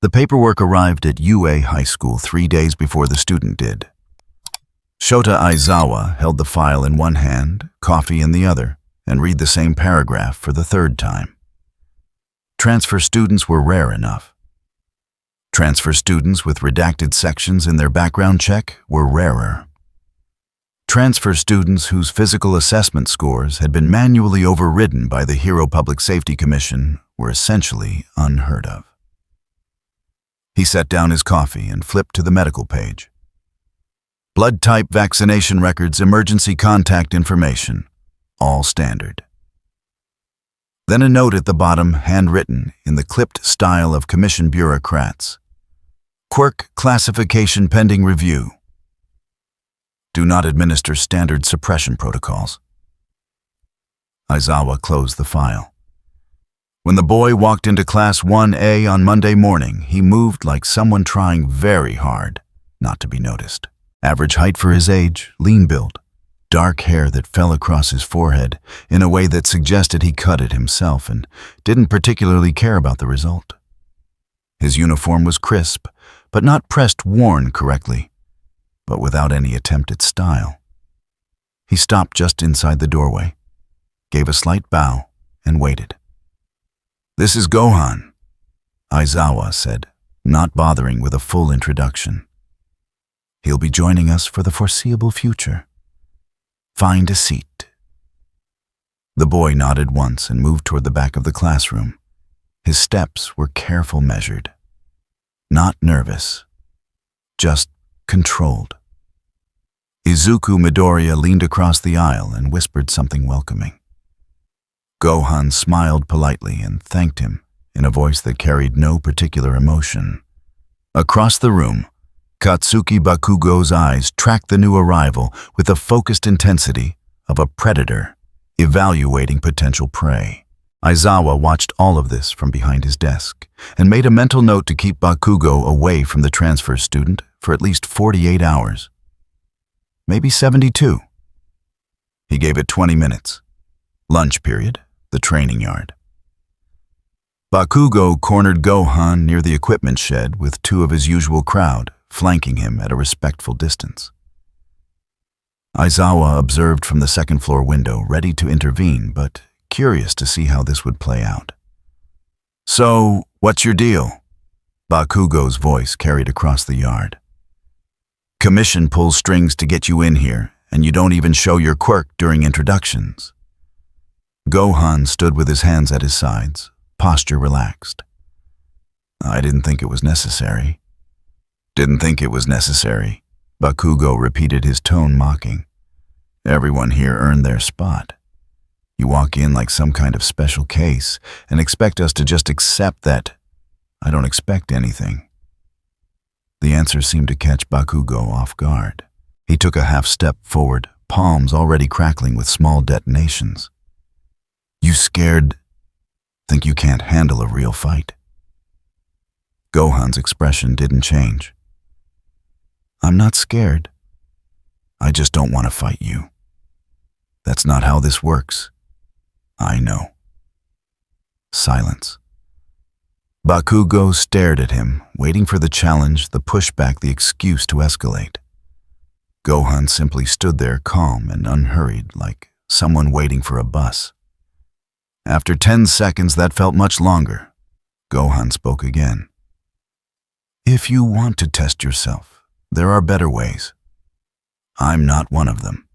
The paperwork arrived at UA High School 3 days before the student did. Shota Aizawa held the file in one hand, coffee in the other, and read the same paragraph for the third time. Transfer students were rare enough. Transfer students with redacted sections in their background check were rarer. Transfer students whose physical assessment scores had been manually overridden by the Hero Public Safety Commission were essentially unheard of. He set down his coffee and flipped to the medical page. Blood type, vaccination records, emergency contact information, all standard. Then a note at the bottom, handwritten in the clipped style of commission bureaucrats. Quirk classification pending review. Do not administer standard suppression protocols. Aizawa closed the file. When the boy walked into Class 1A on Monday morning, he moved like someone trying very hard not to be noticed. Average height for his age, lean build, dark hair that fell across his forehead in a way that suggested he cut it himself and didn't particularly care about the result. His uniform was crisp, but not pressed worn correctly, but without any attempt at style. He stopped just inside the doorway, gave a slight bow, and waited. "This is Gohan," Aizawa said, not bothering with a full introduction. "He'll be joining us for the foreseeable future. Find a seat." The boy nodded once and moved toward the back of the classroom. His steps were careful, measured. Not nervous, just controlled. Izuku Midoriya leaned across the aisle and whispered something welcoming. Gohan smiled politely and thanked him in a voice that carried no particular emotion. Across the room, Katsuki Bakugo's eyes tracked the new arrival with the focused intensity of a predator evaluating potential prey. Aizawa watched all of this from behind his desk and made a mental note to keep Bakugo away from the transfer student for at least 48 hours. Maybe 72. He gave it 20 minutes. Lunch period, the training yard. Bakugo cornered Gohan near the equipment shed with two of his usual crowd flanking him at a respectful distance. Aizawa observed from the second-floor window, ready to intervene, but curious to see how this would play out. "So, what's your deal?" Bakugo's voice carried across the yard. "Commission pulls strings to get you in here, and you don't even show your quirk during introductions." Gohan stood with his hands at his sides, posture relaxed. "I didn't think it was necessary." "Didn't think it was necessary," Bakugo repeated, his tone mocking. "Everyone here earned their spot. You walk in like some kind of special case and expect us to just accept that I don't expect anything." The answer seemed to catch Bakugo off guard. He took a half step forward, palms already crackling with small detonations. "You scared? Think you can't handle a real fight?" Gohan's expression didn't change. "I'm not scared. I just don't want to fight you. That's not how this works. I know." Silence. Bakugo stared at him, waiting for the challenge, the pushback, the excuse to escalate. Gohan simply stood there, calm and unhurried, like someone waiting for a bus. After 10 seconds that felt much longer, Gohan spoke again. "If you want to test yourself, there are better ways. I'm not one of them."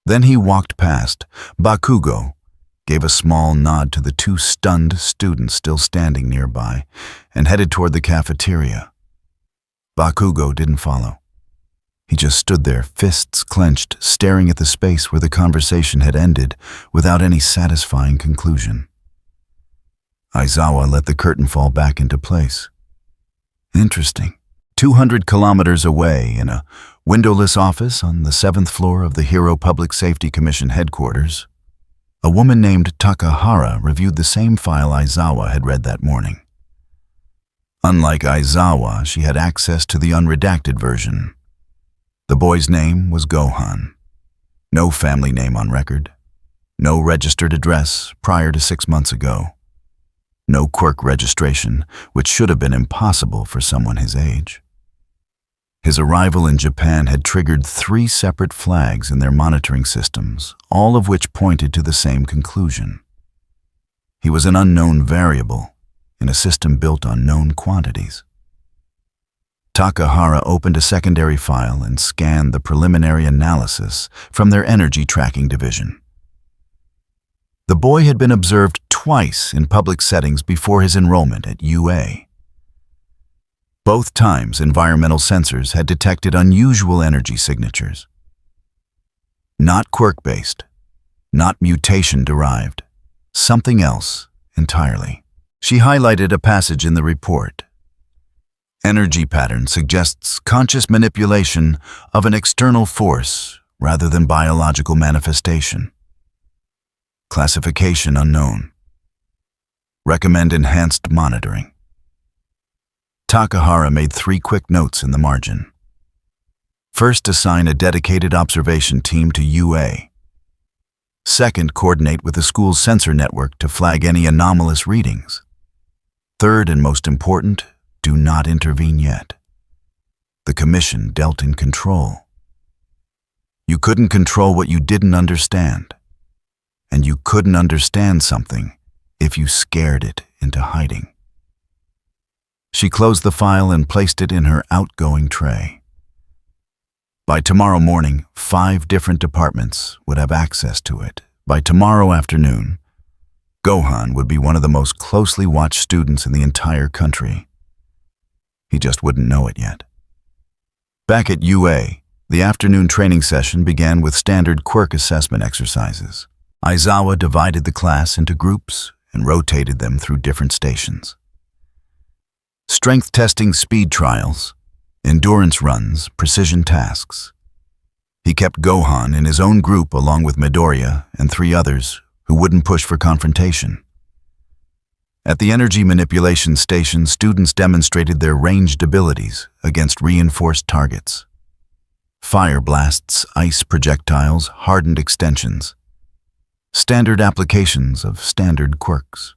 Then he walked past. Bakugo gave a small nod to the two stunned students still standing nearby and headed toward the cafeteria. Bakugo didn't follow. He just stood there, fists clenched, staring at the space where the conversation had ended without any satisfying conclusion. Aizawa let the curtain fall back into place. Interesting. 200 kilometers away, in a windowless office on the 7th floor of the Hero Public Safety Commission headquarters, a woman named Takahara reviewed the same file Aizawa had read that morning. Unlike Aizawa, she had access to the unredacted version. The boy's name was Gohan. No family name on record. No registered address prior to 6 months ago. No Quirk registration, which should have been impossible for someone his age. His arrival in Japan had triggered 3 separate flags in their monitoring systems, all of which pointed to the same conclusion. He was an unknown variable in a system built on known quantities. Takahara opened a secondary file and scanned the preliminary analysis from their energy tracking division. The boy had been observed twice in public settings before his enrollment at UA. Both times, environmental sensors had detected unusual energy signatures. Not Quirk-based, not mutation-derived, something else entirely. She highlighted a passage in the report. Energy pattern suggests conscious manipulation of an external force rather than biological manifestation. Classification unknown. Recommend enhanced monitoring. Takahara made 3 quick notes in the margin. First, assign a dedicated observation team to UA. Second, coordinate with the school's sensor network to flag any anomalous readings. Third, and most important, do not intervene yet. The commission dealt in control. You couldn't control what you didn't understand. And you couldn't understand something if you scared it into hiding. She closed the file and placed it in her outgoing tray. By tomorrow morning, 5 different departments would have access to it. By tomorrow afternoon, Gohan would be one of the most closely watched students in the entire country. He just wouldn't know it yet. Back at UA, the afternoon training session began with standard Quirk assessment exercises. Aizawa divided the class into groups and rotated them through different stations. Strength testing, speed trials, endurance runs, precision tasks. He kept Gohan in his own group along with Midoriya and 3 others who wouldn't push for confrontation. At the energy manipulation station, students demonstrated their ranged abilities against reinforced targets. Fire blasts, ice projectiles, hardened extensions. Standard applications of standard quirks.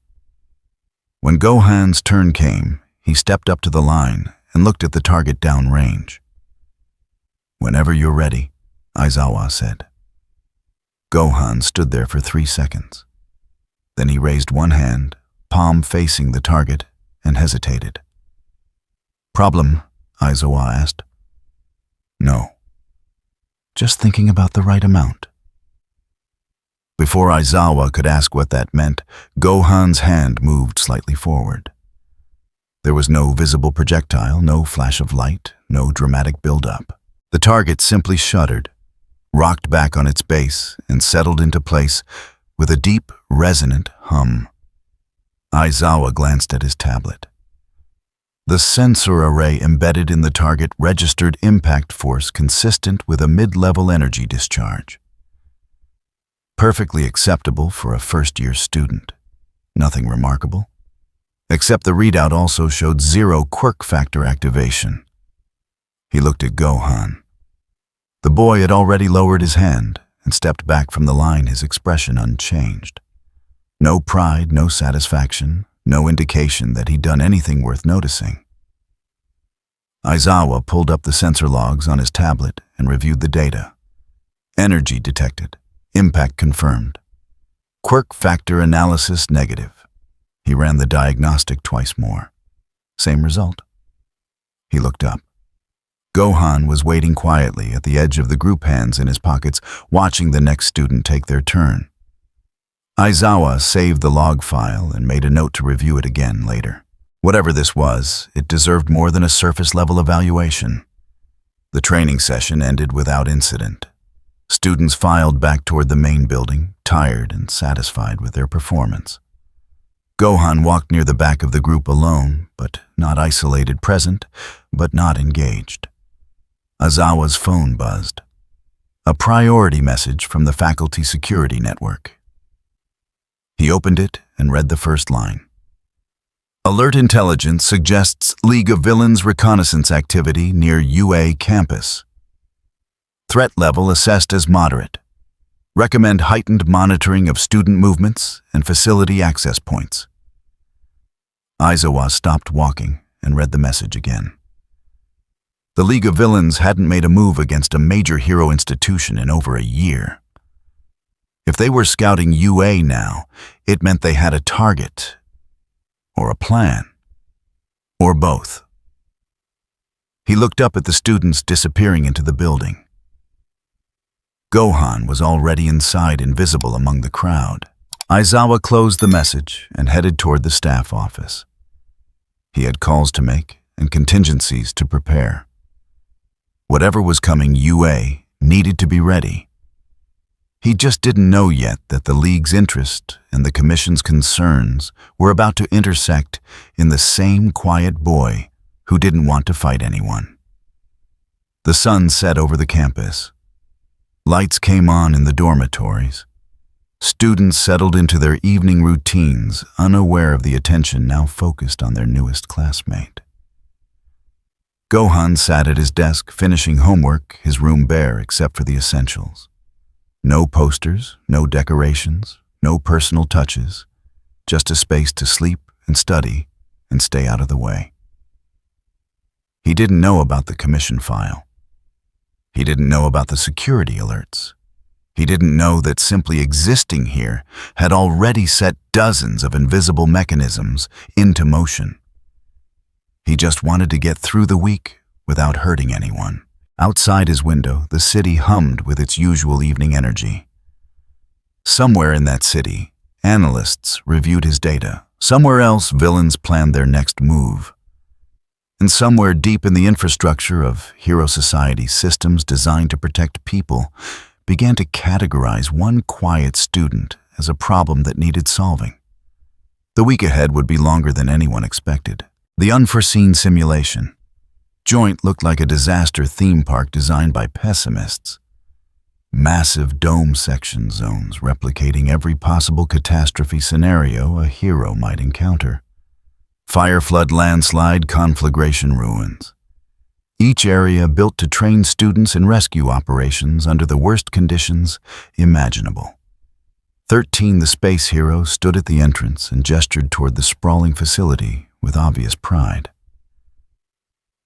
When Gohan's turn came, he stepped up to the line and looked at the target downrange. "Whenever you're ready," Aizawa said. Gohan stood there for 3 seconds. Then he raised one hand, palm facing the target, and hesitated. "Problem?" Aizawa asked. "No. Just thinking about the right amount." Before Aizawa could ask what that meant, Gohan's hand moved slightly forward. There was no visible projectile, no flash of light, no dramatic build-up. The target simply shuddered, rocked back on its base, and settled into place with a deep, resonant hum. Aizawa glanced at his tablet. The sensor array embedded in the target registered impact force consistent with a mid-level energy discharge. Perfectly acceptable for a first-year student. Nothing remarkable. Except the readout also showed 0 quirk factor activation. He looked at Gohan. The boy had already lowered his hand and stepped back from the line, his expression unchanged. No pride, no satisfaction, no indication that he'd done anything worth noticing. Aizawa pulled up the sensor logs on his tablet and reviewed the data. Energy detected. Impact confirmed. Quirk factor analysis negative. He ran the diagnostic twice more. Same result. He looked up. Gohan was waiting quietly at the edge of the group, hands in his pockets, watching the next student take their turn. Aizawa saved the log file and made a note to review it again later. Whatever this was, it deserved more than a surface-level evaluation. The training session ended without incident. Students filed back toward the main building, tired and satisfied with their performance. Gohan walked near the back of the group alone, but not isolated, present, but not engaged. Aizawa's phone buzzed. A priority message from the faculty security network. He opened it and read the first line. Alert intelligence suggests League of Villains reconnaissance activity near UA campus. Threat level assessed as moderate. Recommend heightened monitoring of student movements and facility access points. Aizawa stopped walking and read the message again. The League of Villains hadn't made a move against a major hero institution in over a year. If they were scouting UA now, it meant they had a target, or a plan, or both. He looked up at the students disappearing into the building. Gohan was already inside, invisible among the crowd. Aizawa closed the message and headed toward the staff office. He had calls to make and contingencies to prepare. Whatever was coming UA needed to be ready. He just didn't know yet that the League's interest and the Commission's concerns were about to intersect in the same quiet boy who didn't want to fight anyone. The sun set over the campus. Lights came on in the dormitories. Students settled into their evening routines, unaware of the attention now focused on their newest classmate. Gohan sat at his desk, finishing homework, his room bare except for the essentials. No posters, no decorations, no personal touches, just a space to sleep and study and stay out of the way. He didn't know about the commission file. He didn't know about the security alerts. He didn't know that simply existing here had already set dozens of invisible mechanisms into motion. He just wanted to get through the week without hurting anyone. Outside his window, the city hummed with its usual evening energy. Somewhere in that city, analysts reviewed his data. Somewhere else, villains planned their next move. And somewhere deep in the infrastructure of Hero Society's systems designed to protect people, began to categorize one quiet student as a problem that needed solving. The week ahead would be longer than anyone expected. The unforeseen simulation. Joint looked like a disaster theme park designed by pessimists. Massive dome section zones replicating every possible catastrophe scenario a hero might encounter. Fire flood landslide conflagration ruins. Each area built to train students in rescue operations under the worst conditions imaginable. 13, the space hero, stood at the entrance and gestured toward the sprawling facility with obvious pride.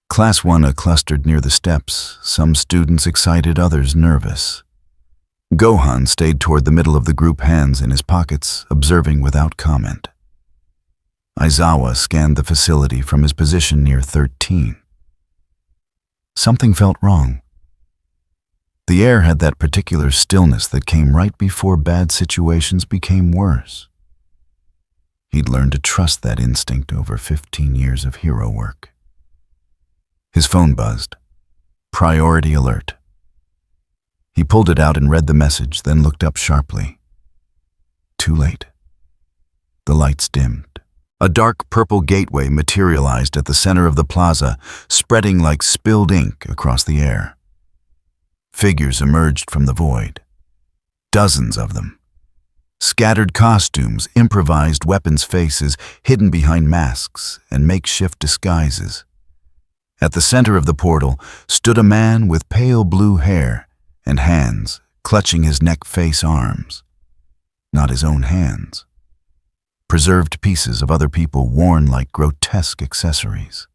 Class 1 clustered near the steps, some students excited, others nervous. Gohan stayed toward the middle of the group, hands in his pockets, observing without comment. Aizawa scanned the facility from his position near 13. Something felt wrong. The air had that particular stillness that came right before bad situations became worse. He'd learned to trust that instinct over 15 years of hero work. His phone buzzed. Priority alert. He pulled it out and read the message, then looked up sharply. Too late. The lights dimmed. A dark purple gateway materialized at the center of the plaza, spreading like spilled ink across the air. Figures emerged from the void. Dozens of them. Scattered costumes, improvised weapons, faces hidden behind masks and makeshift disguises. At the center of the portal stood a man with pale blue hair and hands clutching his neck, face, arms. Not his own hands. Preserved pieces of other people worn like grotesque accessories.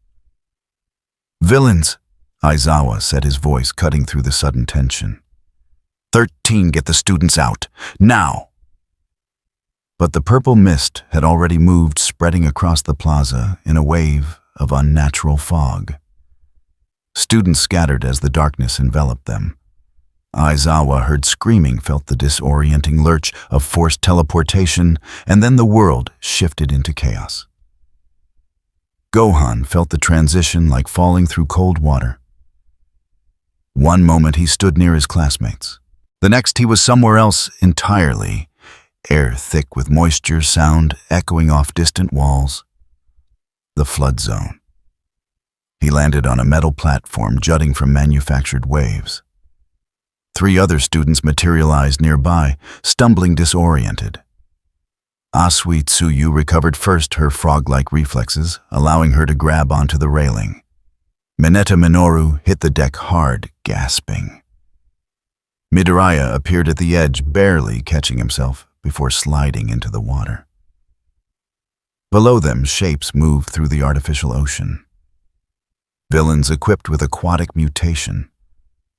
"Villains," Aizawa said, his voice cutting through the sudden tension. 13, get the students out, now! But the purple mist had already moved, spreading across the plaza in a wave of unnatural fog. Students scattered as the darkness enveloped them. Aizawa heard screaming, felt the disorienting lurch of forced teleportation, and then the world shifted into chaos. Gohan felt the transition like falling through cold water. One moment he stood near his classmates. The next he was somewhere else entirely, air thick with moisture, sound echoing off distant walls. The flood zone. He landed on a metal platform jutting from manufactured waves. 3 other students materialized nearby, stumbling disoriented. Asui Tsuyu recovered first, her frog-like reflexes, allowing her to grab onto the railing. Mineta Minoru hit the deck hard, gasping. Midoriya appeared at the edge, barely catching himself before sliding into the water. Below them, shapes moved through the artificial ocean. Villains equipped with aquatic mutation.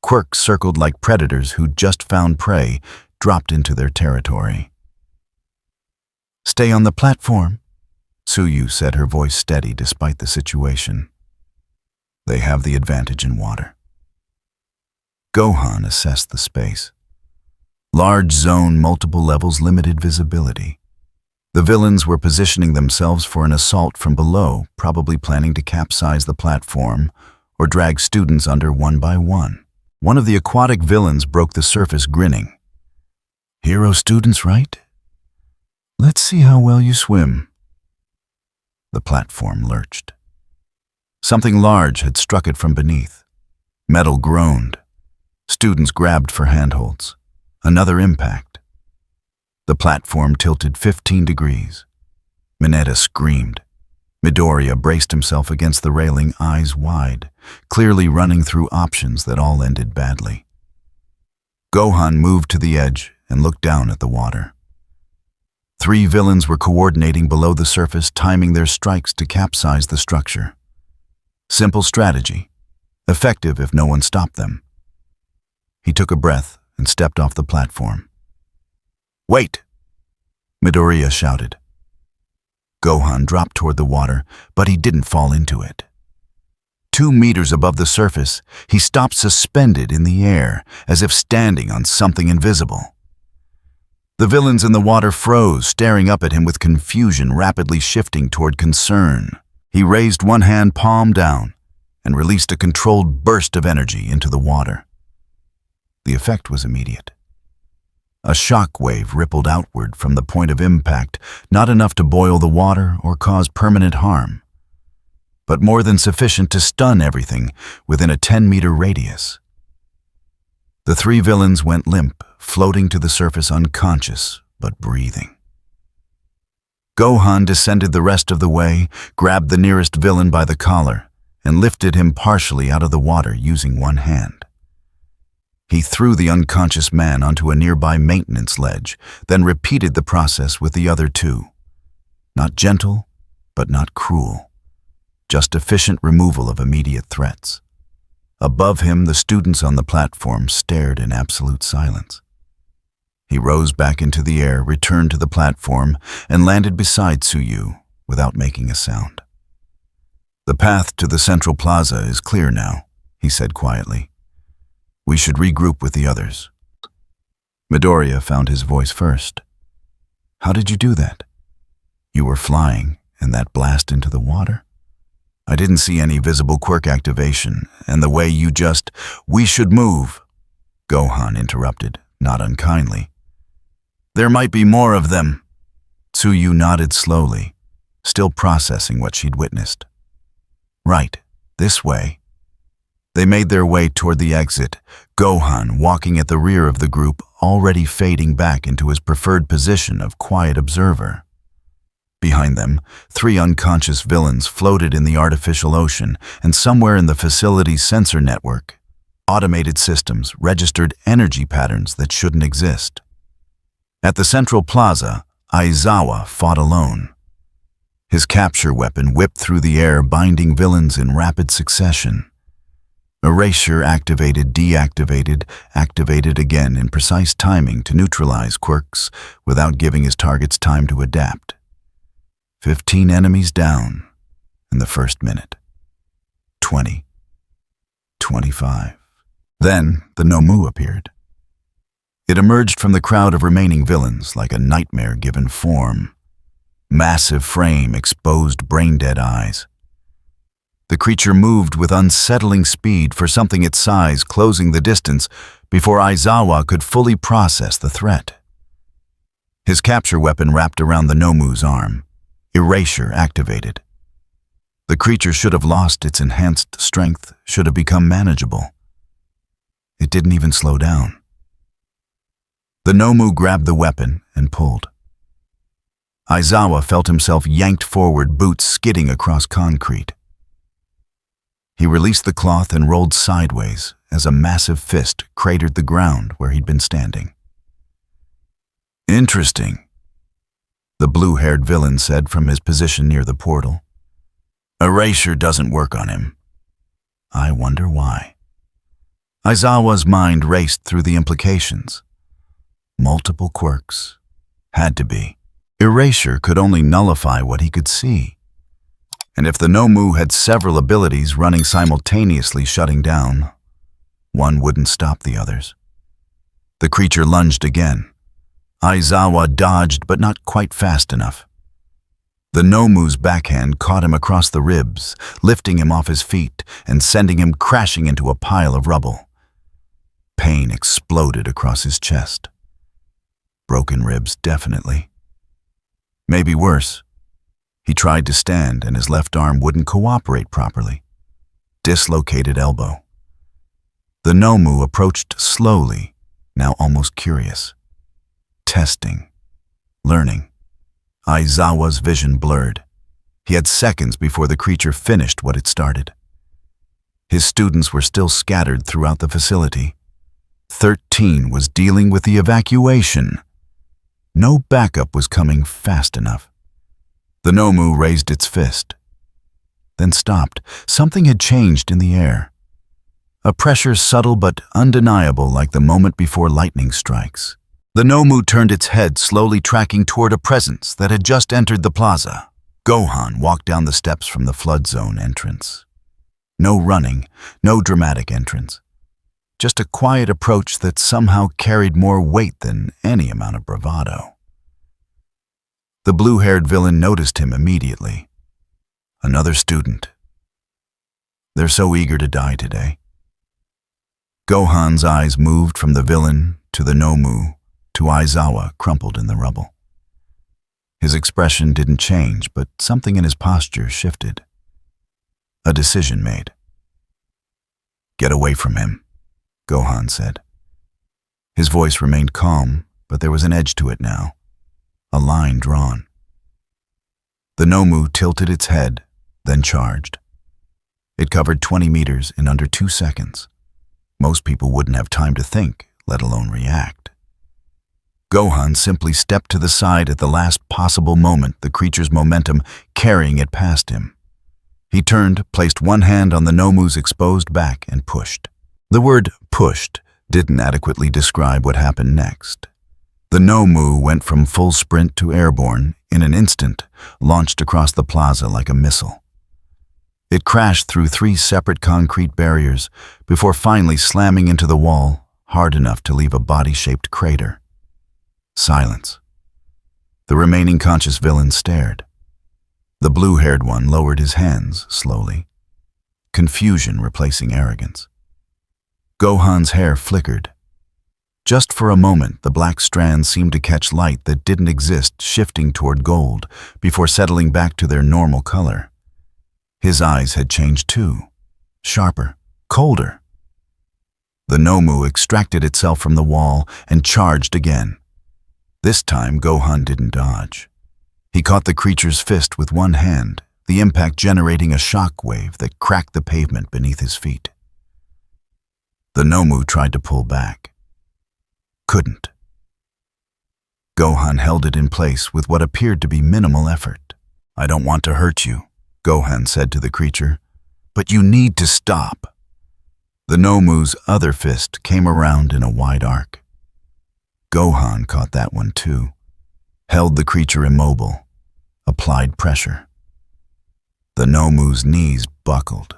Quirk circled like predators who'd just found prey, dropped into their territory. "Stay on the platform," Tsuyu said, her voice steady despite the situation. "They have the advantage in water." Gohan assessed the space. Large zone, multiple levels, limited visibility. The villains were positioning themselves for an assault from below, probably planning to capsize the platform or drag students under one by one. One of the aquatic villains broke the surface, grinning. "Hero students, right? Let's see how well you swim." The platform lurched. Something large had struck it from beneath. Metal groaned. Students grabbed for handholds. Another impact. The platform tilted 15 degrees. Mineta screamed. Midoriya braced himself against the railing, eyes wide, clearly running through options that all ended badly. Gohan moved to the edge and looked down at the water. 3 villains were coordinating below the surface, timing their strikes to capsize the structure. Simple strategy, effective if no one stopped them. He took a breath and stepped off the platform. "Wait!" Midoriya shouted. Gohan dropped toward the water, but he didn't fall into it. 2 meters above the surface, he stopped suspended in the air, as if standing on something invisible. The villains in the water froze, staring up at him with confusion rapidly shifting toward concern. He raised one hand palm down and released a controlled burst of energy into the water. The effect was immediate. A shockwave rippled outward from the point of impact, not enough to boil the water or cause permanent harm, but more than sufficient to stun everything within a 10-meter radius. The 3 villains went limp, floating to the surface unconscious but breathing. Gohan descended the rest of the way, grabbed the nearest villain by the collar, and lifted him partially out of the water using one hand. He threw the unconscious man onto a nearby maintenance ledge, then repeated the process with the other 2. Not gentle, but not cruel. Just efficient removal of immediate threats. Above him, the students on the platform stared in absolute silence. He rose back into the air, returned to the platform, and landed beside Tsuyu without making a sound. "The path to the central plaza is clear now," he said quietly. "We should regroup with the others." Midoriya found his voice first. "How did you do that? You were flying, and that blast into the water? I didn't see any visible quirk activation, and the way you just—" "We should move," Gohan interrupted, not unkindly. "There might be more of them." Tsuyu nodded slowly, still processing what she'd witnessed. "Right, this way." They made their way toward the exit, Gohan walking at the rear of the group, already fading back into his preferred position of quiet observer. Behind them, 3 unconscious villains floated in the artificial ocean, and somewhere in the facility's sensor network, automated systems registered energy patterns that shouldn't exist. At the central plaza, Aizawa fought alone. His capture weapon whipped through the air, binding villains in rapid succession. Erasure activated, deactivated, activated again in precise timing to neutralize quirks without giving his targets time to adapt. 15 enemies down in the first minute. 20. 25. Then the Nomu appeared. It emerged from the crowd of remaining villains like a nightmare given form. Massive frame, exposed brain-dead eyes. The creature moved with unsettling speed for something its size, closing the distance before Aizawa could fully process the threat. His capture weapon wrapped around the Nomu's arm. Erasure activated. The creature should have lost its enhanced strength, should have become manageable. It didn't even slow down. The Nomu grabbed the weapon and pulled. Aizawa felt himself yanked forward, boots skidding across concrete. He released the cloth and rolled sideways as a massive fist cratered the ground where he'd been standing. "Interesting." the blue-haired villain said from his position near the portal. Erasure doesn't work on him. I wonder why. Aizawa's mind raced through the implications. Multiple quirks. Had to be. Erasure could only nullify what he could see. And if the Nomu had several abilities running simultaneously shutting down, one wouldn't stop the others. The creature lunged again. Aizawa dodged, but not quite fast enough. The Nomu's backhand caught him across the ribs, lifting him off his feet and sending him crashing into a pile of rubble. Pain exploded across his chest. Broken ribs, definitely. Maybe worse. He tried to stand and his left arm wouldn't cooperate properly. Dislocated elbow. The Nomu approached slowly, now almost curious. Testing. Learning. Aizawa's vision blurred. He had seconds before the creature finished what it started. His students were still scattered throughout the facility. 13 was dealing with the evacuation. No backup was coming fast enough. The Nomu raised its fist, then stopped. Something had changed in the air. A pressure subtle but undeniable, like the moment before lightning strikes. The Nomu turned its head, slowly tracking toward a presence that had just entered the plaza. Gohan walked down the steps from the flood zone entrance. No running, no dramatic entrance. Just a quiet approach that somehow carried more weight than any amount of bravado. The blue-haired villain noticed him immediately. Another student. They're so eager to die today. Gohan's eyes moved from the villain to the Nomu to Aizawa crumpled in the rubble. His expression didn't change, but something in his posture shifted. A decision made. Get away from him, Gohan said. His voice remained calm, but there was an edge to it now. A line drawn. The Nomu tilted its head, then charged. It covered 20 meters in under 2 seconds. Most people wouldn't have time to think, let alone react. Gohan simply stepped to the side at the last possible moment, the creature's momentum carrying it past him. He turned, placed one hand on the Nomu's exposed back, and pushed. The word pushed didn't adequately describe what happened next. The Nomu went from full sprint to airborne in an instant, launched across the plaza like a missile. It crashed through 3 separate concrete barriers before finally slamming into the wall hard enough to leave a body-shaped crater. Silence. The remaining conscious villain stared. The blue-haired one lowered his hands slowly, confusion replacing arrogance. Gohan's hair flickered. Just for a moment, the black strands seemed to catch light that didn't exist, shifting toward gold before settling back to their normal color. His eyes had changed too, sharper, colder. The Nomu extracted itself from the wall and charged again. This time, Gohan didn't dodge. He caught the creature's fist with one hand, the impact generating a shockwave that cracked the pavement beneath his feet. The Nomu tried to pull back. Couldn't. Gohan held it in place with what appeared to be minimal effort. I don't want to hurt you, Gohan said to the creature, but you need to stop. The Nomu's other fist came around in a wide arc. Gohan caught that one too, held the creature immobile, applied pressure. The Nomu's knees buckled,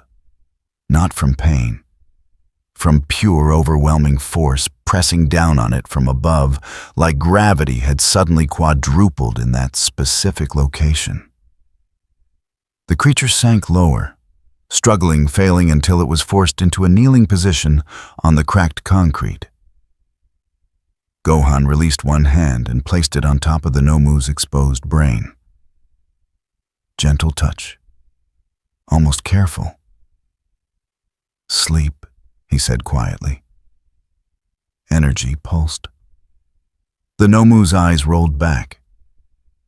not from pain, from pure overwhelming force pressing down on it from above, like gravity had suddenly quadrupled in that specific location. The creature sank lower, struggling, failing until it was forced into a kneeling position on the cracked concrete. Gohan released one hand and placed it on top of the Nomu's exposed brain. Gentle touch, almost careful. Sleep, he said quietly. Energy pulsed. The Nomu's eyes rolled back.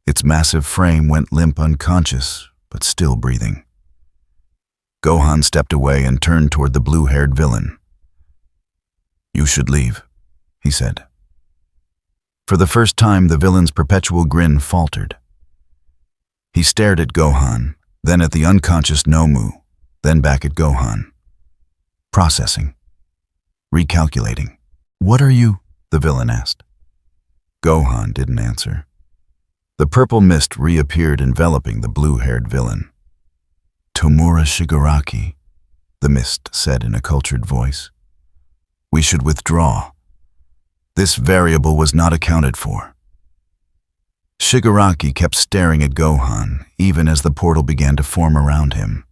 Its massive frame went limp, unconscious, but still breathing. Gohan stepped away and turned toward the blue-haired villain. You should leave, he said. For the first time, the villain's perpetual grin faltered. He stared at Gohan, then at the unconscious Nomu, then back at Gohan. Processing. Recalculating. "What are you?" the villain asked. Gohan didn't answer. The purple mist reappeared, enveloping the blue-haired villain. "Tomura Shigaraki," the mist said in a cultured voice. "We should withdraw. This variable was not accounted for." Shigaraki kept staring at Gohan, even as the portal began to form around him.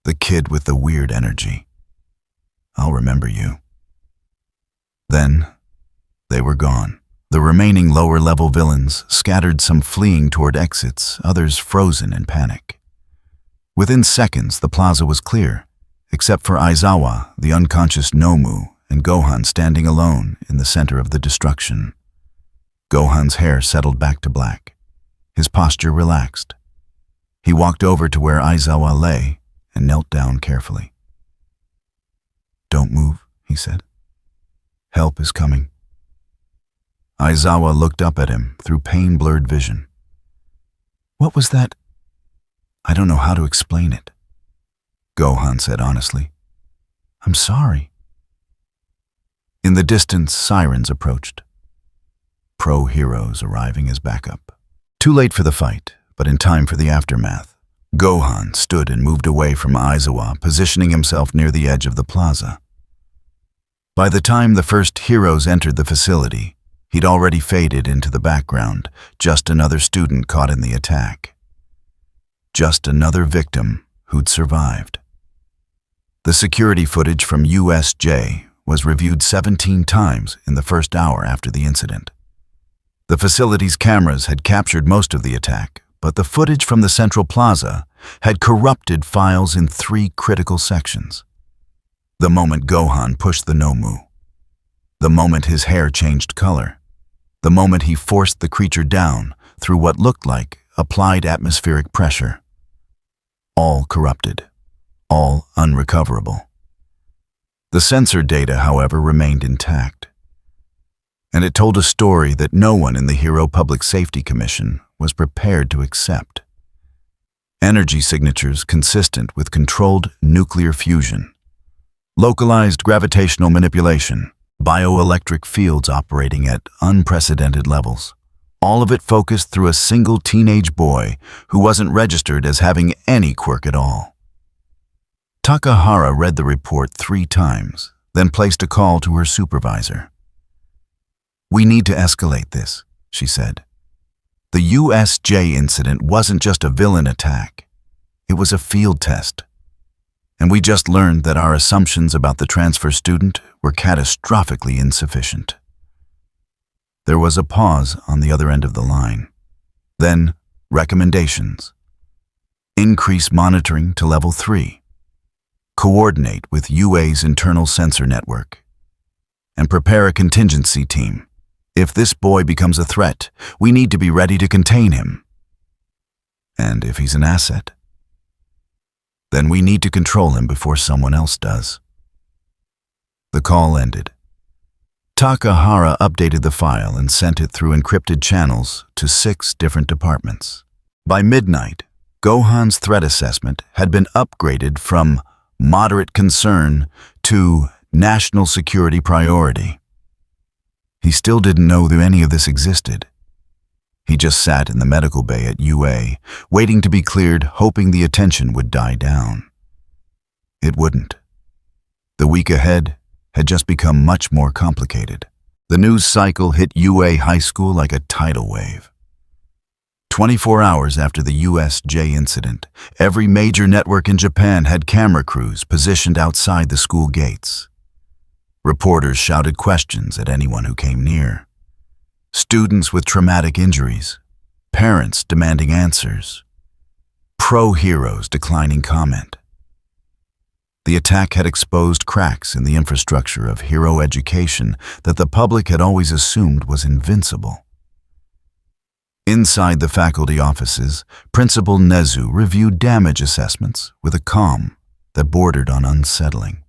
"The kid with the weird energy. I'll remember you." Then, they were gone. The remaining lower-level villains scattered, some fleeing toward exits, others frozen in panic. Within seconds, the plaza was clear, except for Aizawa, the unconscious Nomu, and Gohan standing alone in the center of the destruction. Gohan's hair settled back to black. His posture relaxed. He walked over to where Aizawa lay and knelt down carefully. "Don't move," he said. "Help is coming." Aizawa looked up at him through pain-blurred vision. "What was that?" "I don't know how to explain it," Gohan said honestly. "I'm sorry." In the distance, sirens approached. Pro-heroes arriving as backup. Too late for the fight, but in time for the aftermath. Gohan stood and moved away from Aizawa, positioning himself near the edge of the plaza. By the time the first heroes entered the facility, he'd already faded into the background, just another student caught in the attack. Just another victim who'd survived. The security footage from USJ was reviewed 17 times in the first hour after the incident. The facility's cameras had captured most of the attack, but the footage from the central plaza had corrupted files in 3 critical sections. The moment Gohan pushed the Nomu. The moment his hair changed color. The moment he forced the creature down through what looked like applied atmospheric pressure. All corrupted. All unrecoverable. The sensor data, however, remained intact. And it told a story that no one in the Hero Public Safety Commission was prepared to accept. Energy signatures consistent with controlled nuclear fusion. Localized gravitational manipulation. Bioelectric fields operating at unprecedented levels. All of it focused through a single teenage boy who wasn't registered as having any quirk at all. Takahara read the report 3 times, then placed a call to her supervisor. "We need to escalate this," she said. "The USJ incident wasn't just a villain attack. It was a field test. And we just learned that our assumptions about the transfer student were catastrophically insufficient." There was a pause on the other end of the line. Then, recommendations. Increase monitoring to level 3. Coordinate with UA's internal sensor network. And prepare a contingency team. If this boy becomes a threat, we need to be ready to contain him. And if he's an asset, then we need to control him before someone else does. The call ended. Takahara updated the file and sent it through encrypted channels to 6 different departments. By midnight, Gohan's threat assessment had been upgraded from moderate concern to national security priority. He still didn't know that any of this existed. He just sat in the medical bay at UA, waiting to be cleared, hoping the attention would die down. It wouldn't. The week ahead had just become much more complicated. The news cycle hit UA High School like a tidal wave. 24 hours after the USJ incident, every major network in Japan had camera crews positioned outside the school gates. Reporters shouted questions at anyone who came near. Students with traumatic injuries, parents demanding answers, pro-heroes declining comment. The attack had exposed cracks in the infrastructure of hero education that the public had always assumed was invincible. Inside the faculty offices, Principal Nezu reviewed damage assessments with a calm that bordered on unsettling.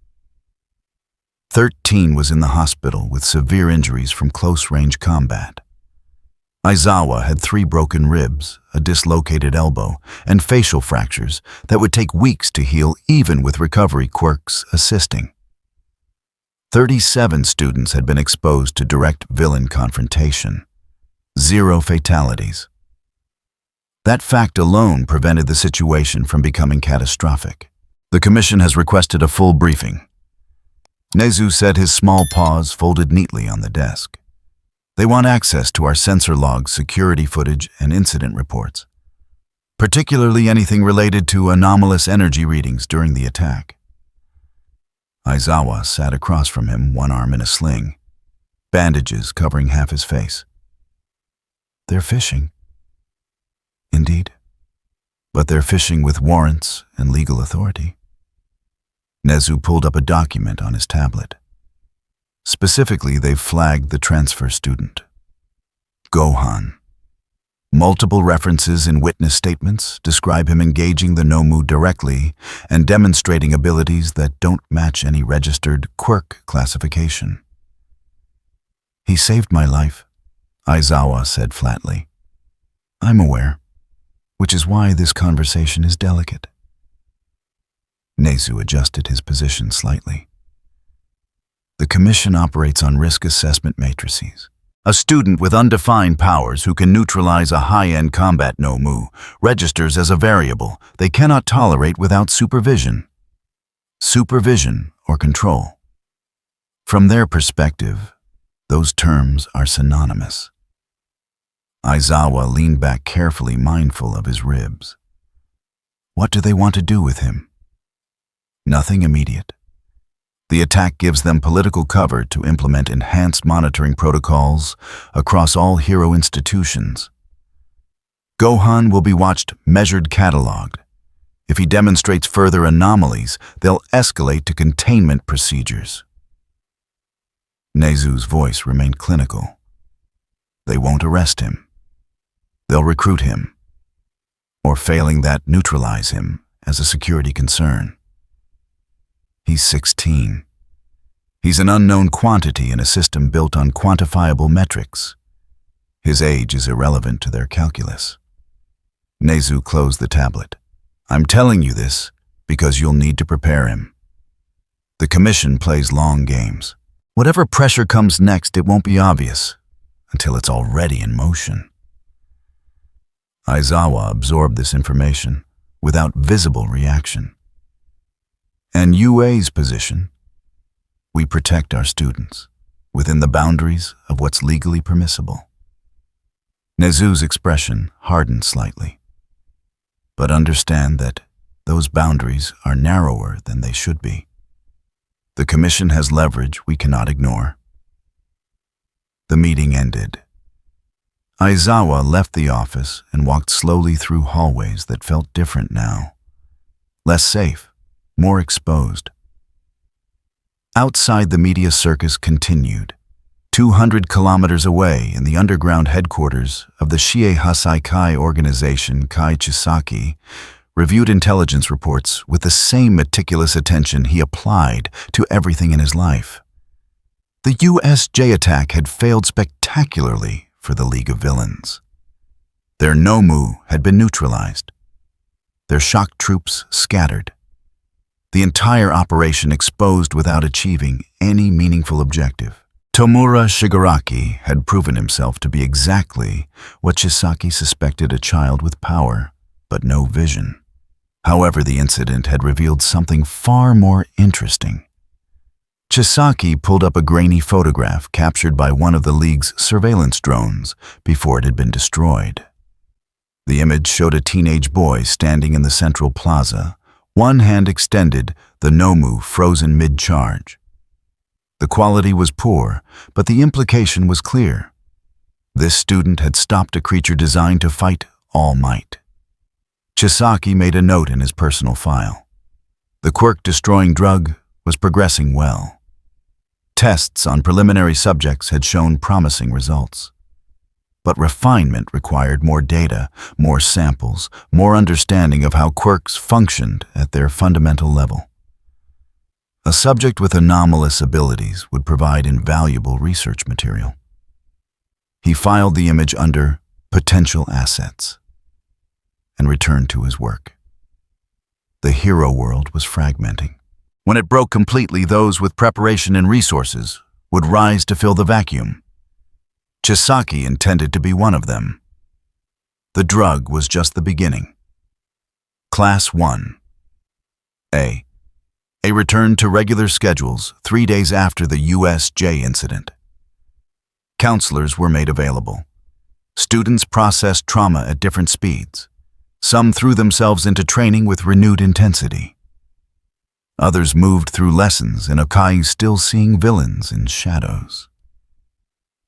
13 was in the hospital with severe injuries from close-range combat. Aizawa had 3 broken ribs, a dislocated elbow, and facial fractures that would take weeks to heal even with recovery quirks assisting. 37 students had been exposed to direct villain confrontation. 0 fatalities. That fact alone prevented the situation from becoming catastrophic. The commission has requested a full briefing. Nezu said, his small paws folded neatly on the desk. They want access to our sensor logs, security footage, and incident reports, particularly anything related to anomalous energy readings during the attack. Aizawa sat across from him, one arm in a sling, bandages covering half his face. They're fishing. Indeed. But they're fishing with warrants and legal authority. Nezu pulled up a document on his tablet. Specifically, they've flagged the transfer student, Gohan. Multiple references in witness statements describe him engaging the Nomu directly and demonstrating abilities that don't match any registered Quirk classification. He saved my life, Aizawa said flatly. I'm aware, which is why this conversation is delicate. Nezu adjusted his position slightly. The commission operates on risk assessment matrices. A student with undefined powers who can neutralize a high-end combat Nomu registers as a variable they cannot tolerate without supervision. Supervision or control. From their perspective, those terms are synonymous. Aizawa leaned back carefully, mindful of his ribs. What do they want to do with him? Nothing immediate. The attack gives them political cover to implement enhanced monitoring protocols across all hero institutions. Gohan will be watched, measured, cataloged. If he demonstrates further anomalies, they'll escalate to containment procedures. Nezu's voice remained clinical. They won't arrest him. They'll recruit him, or failing that, neutralize him as a security concern. He's 16. He's an unknown quantity in a system built on quantifiable metrics. His age is irrelevant to their calculus. Nezu closed the tablet. I'm telling you this because you'll need to prepare him. The commission plays long games. Whatever pressure comes next, it won't be obvious until it's already in motion. Aizawa absorbed this information without visible reaction. And UA's position? We protect our students within the boundaries of what's legally permissible. Nezu's expression hardened slightly. But understand that those boundaries are narrower than they should be. The commission has leverage we cannot ignore. The meeting ended. Aizawa left the office and walked slowly through hallways that felt different now. Less safe. More exposed. Outside, the media circus continued. 200 kilometers away, in the underground headquarters of the Shiei Hasai Kai organization, Kai Chisaki reviewed intelligence reports with the same meticulous attention he applied to everything in his life. The USJ attack had failed spectacularly for the League of Villains. Their Nomu had been neutralized. Their shock troops scattered. The entire operation exposed without achieving any meaningful objective. Tomura Shigaraki had proven himself to be exactly what Chisaki suspected, a child with power, but no vision. However, the incident had revealed something far more interesting. Chisaki pulled up a grainy photograph captured by one of the League's surveillance drones before it had been destroyed. The image showed a teenage boy standing in the central plaza, one hand extended, the Nomu frozen mid-charge. The quality was poor, but the implication was clear. This student had stopped a creature designed to fight all might. Chisaki made a note in his personal file. The Quirk-destroying drug was progressing well. Tests on preliminary subjects had shown promising results. But refinement required more data, more samples, more understanding of how quirks functioned at their fundamental level. A subject with anomalous abilities would provide invaluable research material. He filed the image under Potential Assets and returned to his work. The hero world was fragmenting. When it broke completely, those with preparation and resources would rise to fill the vacuum. Chisaki intended to be one of them. The drug was just the beginning. Class 1 A. A return to regular schedules 3 days after the USJ incident. Counselors were made available. Students processed trauma at different speeds. Some threw themselves into training with renewed intensity. Others moved through lessons in Okai, still seeing villains in shadows.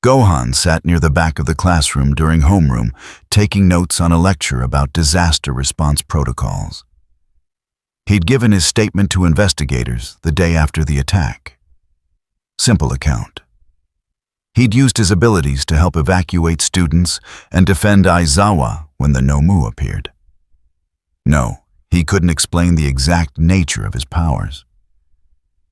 Gohan sat near the back of the classroom during homeroom, taking notes on a lecture about disaster response protocols. He'd given his statement to investigators the day after the attack. Simple account. He'd used his abilities to help evacuate students and defend Aizawa when the Nomu appeared. No, he couldn't explain the exact nature of his powers.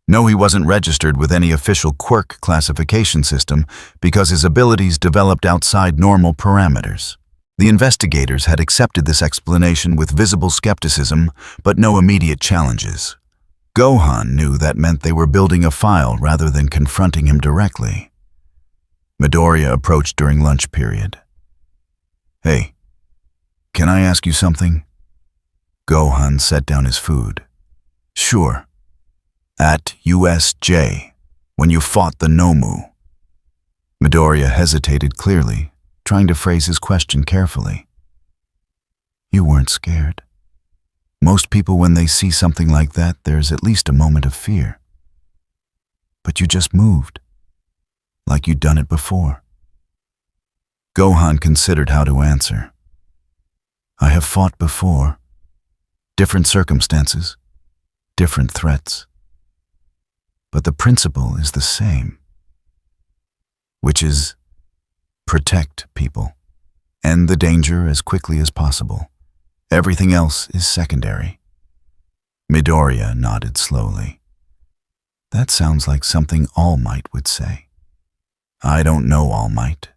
No, he wasn't registered with any official Quirk classification system because his abilities developed outside normal parameters. The investigators had accepted this explanation with visible skepticism, but no immediate challenges. Gohan knew that meant they were building a file rather than confronting him directly. Midoriya approached during lunch period. "Hey, can I ask you something?" Gohan set down his food. "Sure. At USJ, when you fought the Nomu." Midoriya hesitated clearly, trying to phrase his question carefully. "You weren't scared. Most people, when they see something like that, there's at least a moment of fear. But you just moved, like you'd done it before." Gohan considered how to answer. "I have fought before. Different circumstances, different threats. But the principle is the same, which is protect people, end the danger as quickly as possible. Everything else is secondary." Midoriya nodded slowly. "That sounds like something All Might would say." "I don't know All Might,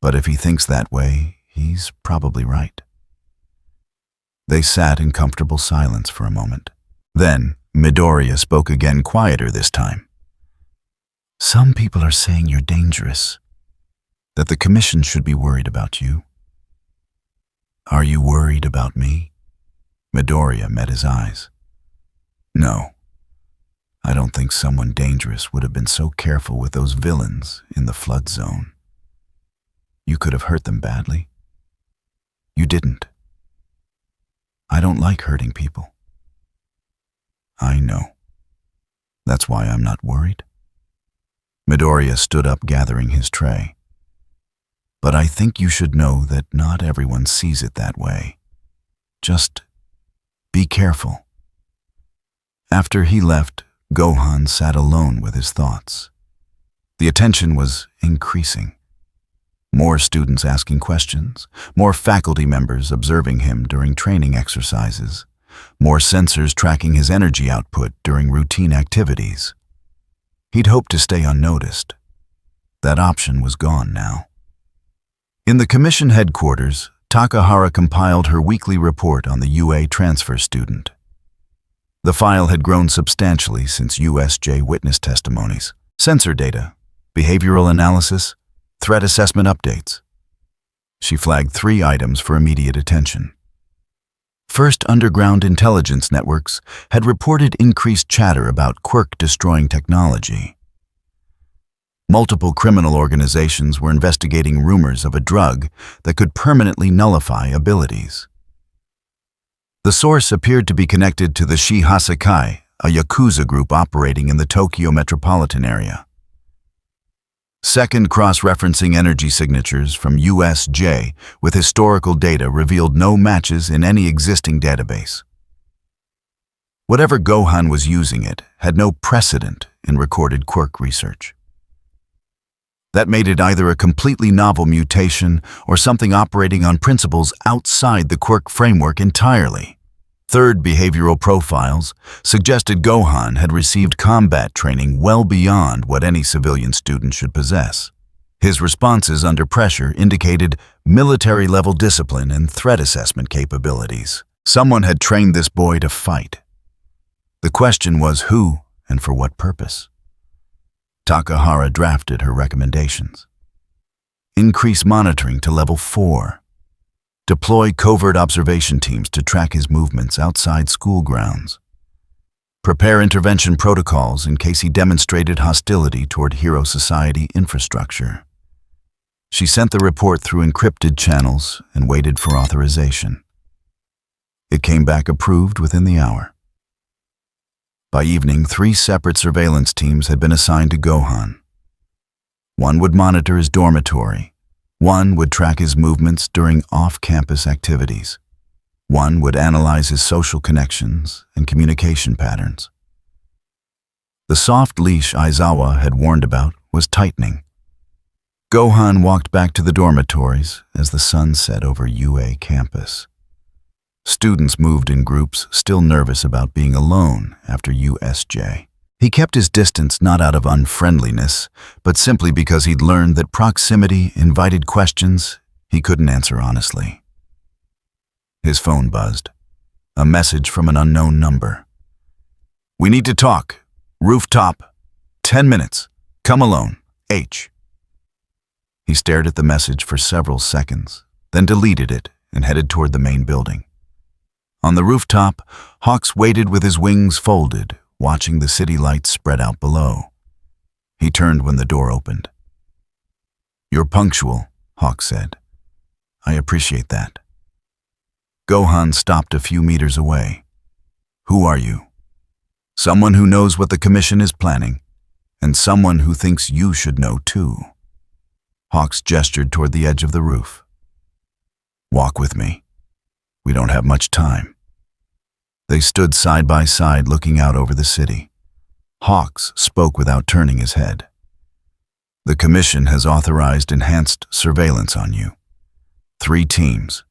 but if he thinks that way, he's probably right." They sat in comfortable silence for a moment. Then Midoriya spoke again, quieter this time. "Some people are saying you're dangerous, that the commission should be worried about you. Are you worried about me?" Midoriya met his eyes. "No, I don't think someone dangerous would have been so careful with those villains in the flood zone. You could have hurt them badly. You didn't. I don't like hurting people." "I know. That's why I'm not worried." Midoriya stood up, gathering his tray. "But I think you should know that not everyone sees it that way. Just be careful." After he left, Gohan sat alone with his thoughts. The attention was increasing. More students asking questions, more faculty members observing him during training exercises, more sensors tracking his energy output during routine activities. He'd hoped to stay unnoticed. That option was gone now. In the commission headquarters, Takahara compiled her weekly report on the UA transfer student. The file had grown substantially since USJ witness testimonies, sensor data, behavioral analysis, threat assessment updates. She flagged 3 items for immediate attention. First, underground intelligence networks had reported increased chatter about Quirk destroying technology. Multiple criminal organizations were investigating rumors of a drug that could permanently nullify abilities. The source appeared to be connected to the Shigaraki, a Yakuza group operating in the Tokyo metropolitan area. Second, cross-referencing energy signatures from USJ with historical data revealed no matches in any existing database. Whatever Gohan was using, it had no precedent in recorded Quirk research. That made it either a completely novel mutation or something operating on principles outside the Quirk framework entirely. Third, behavioral profiles suggested Gohan had received combat training well beyond what any civilian student should possess. His responses under pressure indicated military-level discipline and threat assessment capabilities. Someone had trained this boy to fight. The question was who and for what purpose? Takahara drafted her recommendations. Increase monitoring to level 4. Deploy covert observation teams to track his movements outside school grounds. Prepare intervention protocols in case he demonstrated hostility toward Hero Society infrastructure. She sent the report through encrypted channels and waited for authorization. It came back approved within the hour. By evening, 3 separate surveillance teams had been assigned to Gohan. One would monitor his dormitory. One would track his movements during off-campus activities. One would analyze his social connections and communication patterns. The soft leash Aizawa had warned about was tightening. Gohan walked back to the dormitories as the sun set over UA campus. Students moved in groups, still nervous about being alone after USJ. He kept his distance not out of unfriendliness, but simply because he'd learned that proximity invited questions he couldn't answer honestly. His phone buzzed. A message from an unknown number. "We need to talk. Rooftop. 10 minutes. Come alone. H." He stared at the message for several seconds, then deleted it and headed toward the main building. On the rooftop, Hawks waited with his wings folded, watching the city lights spread out below. He turned when the door opened. "You're punctual," Hawks said. "I appreciate that." Gohan stopped a few meters away. "Who are you?" "Someone who knows what the commission is planning, and someone who thinks you should know too." Hawks gestured toward the edge of the roof. "Walk with me. We don't have much time." They stood side by side looking out over the city. Hawks spoke without turning his head. "The commission has authorized enhanced surveillance on you. 3 teams.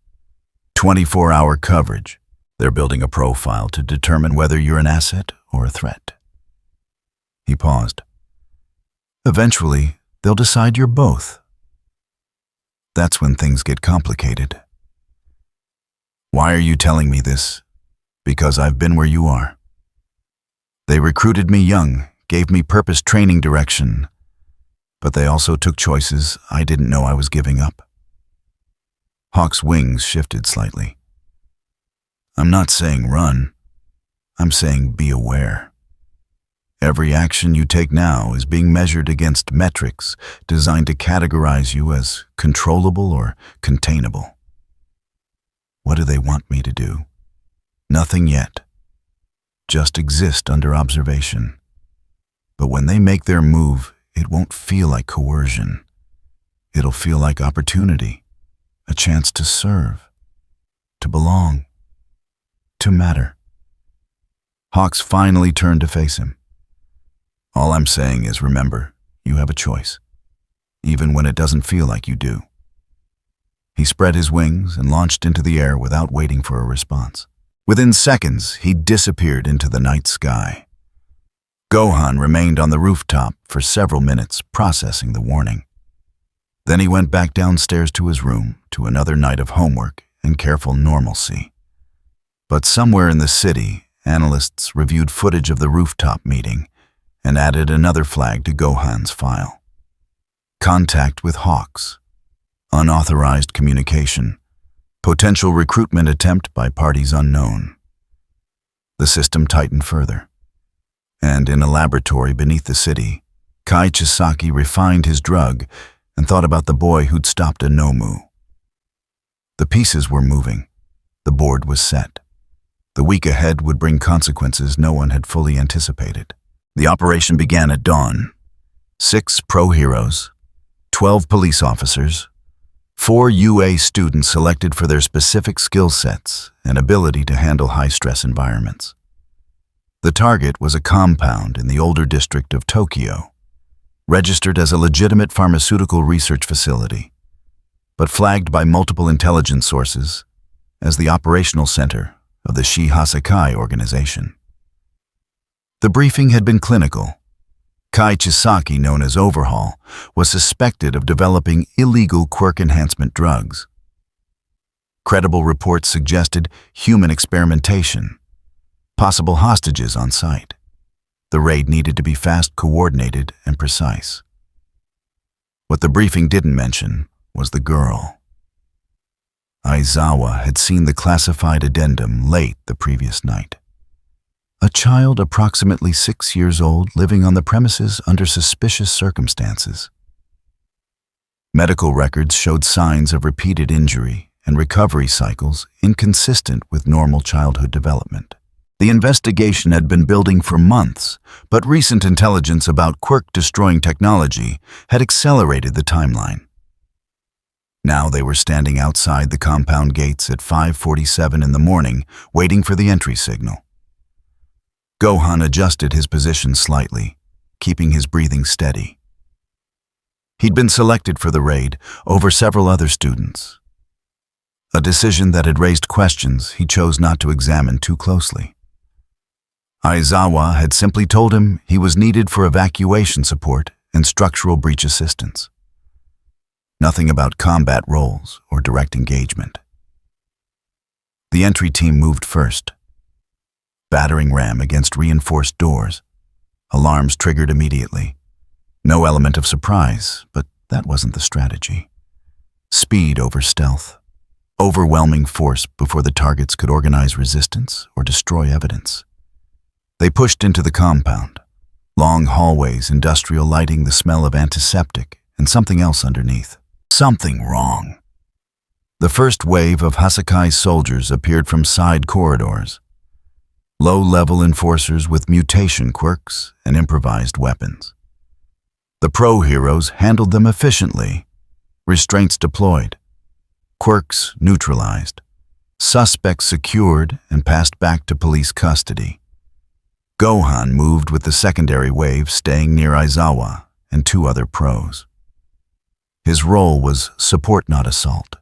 24-hour coverage. They're building a profile to determine whether you're an asset or a threat." He paused. "Eventually, they'll decide you're both. That's when things get complicated." "Why are you telling me this?" "Because I've been where you are. They recruited me young, gave me purpose training direction, but they also took choices I didn't know I was giving up." Hawk's wings shifted slightly. "I'm not saying run. I'm saying be aware. Every action you take now is being measured against metrics designed to categorize you as controllable or containable. What do they want me to do? Nothing yet. Just exist under observation. But when they make their move, it won't feel like coercion. It'll feel like opportunity, a chance to serve, to belong, to matter." Hawks finally turned to face him. "All I'm saying is remember, you have a choice, even when it doesn't feel like you do." He spread his wings and launched into the air without waiting for a response. Within seconds, he disappeared into the night sky. Gohan remained on the rooftop for several minutes, processing the warning. Then he went back downstairs to his room, to another night of homework and careful normalcy. But somewhere in the city, analysts reviewed footage of the rooftop meeting and added another flag to Gohan's file. Contact with Hawks. Unauthorized communication. Potential recruitment attempt by parties unknown. The system tightened further. And in a laboratory beneath the city, Chisaki refined his drug and thought about the boy who'd stopped a Nomu. The pieces were moving. The board was set. The week ahead would bring consequences no one had fully anticipated. The operation began at dawn. 6 pro-heroes, 12 police officers, 4 UA students selected for their specific skill sets and ability to handle high-stress environments. The target was a compound in the older district of Tokyo, registered as a legitimate pharmaceutical research facility, but flagged by multiple intelligence sources as the operational center of the Shigaraki organization. The briefing had been clinical. Chisaki, known as Overhaul, was suspected of developing illegal quirk enhancement drugs. Credible reports suggested human experimentation, possible hostages on site. The raid needed to be fast, coordinated, and precise. What the briefing didn't mention was the girl. Aizawa had seen the classified addendum late the previous night. A child approximately 6 years old living on the premises under suspicious circumstances. Medical records showed signs of repeated injury and recovery cycles inconsistent with normal childhood development. The investigation had been building for months, but recent intelligence about quirk-destroying technology had accelerated the timeline. Now they were standing outside the compound gates at 5:47 in the morning, waiting for the entry signal. Gohan adjusted his position slightly, keeping his breathing steady. He'd been selected for the raid over several other students. A decision that had raised questions he chose not to examine too closely. Aizawa had simply told him he was needed for evacuation support and structural breach assistance. Nothing about combat roles or direct engagement. The entry team moved first. Battering ram against reinforced doors. Alarms triggered immediately. No element of surprise, but that wasn't the strategy. Speed over stealth. Overwhelming force before the targets could organize resistance or destroy evidence. They pushed into the compound. Long hallways, industrial lighting, the smell of antiseptic, and something else underneath. Something wrong. The first wave of Hasakai's soldiers appeared from side corridors. Low-level enforcers with mutation quirks and improvised weapons. The pro-heroes handled them efficiently. Restraints deployed. Quirks neutralized. Suspects secured and passed back to police custody. Gohan moved with the secondary wave, staying near Aizawa and 2 other pros. His role was support, not assault.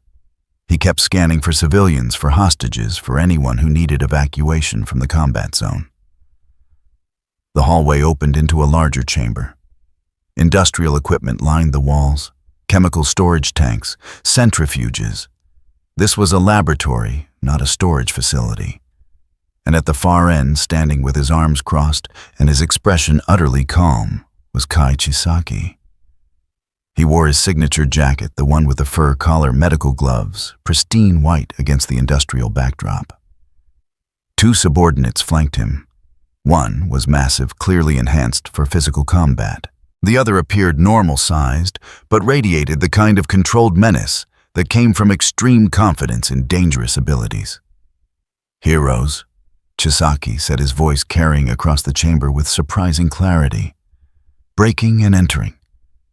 He kept scanning for civilians, for hostages, for anyone who needed evacuation from the combat zone. The hallway opened into a larger chamber. Industrial equipment lined the walls, chemical storage tanks, centrifuges. This was a laboratory, not a storage facility. And at the far end, standing with his arms crossed and his expression utterly calm, was Chisaki. He wore his signature jacket, the one with the fur collar, medical gloves, pristine white against the industrial backdrop. 2 subordinates flanked him. One was massive, clearly enhanced for physical combat. The other appeared normal-sized, but radiated the kind of controlled menace that came from extreme confidence in dangerous abilities. Heroes, Chisaki said, his voice carrying across the chamber with surprising clarity. Breaking and entering.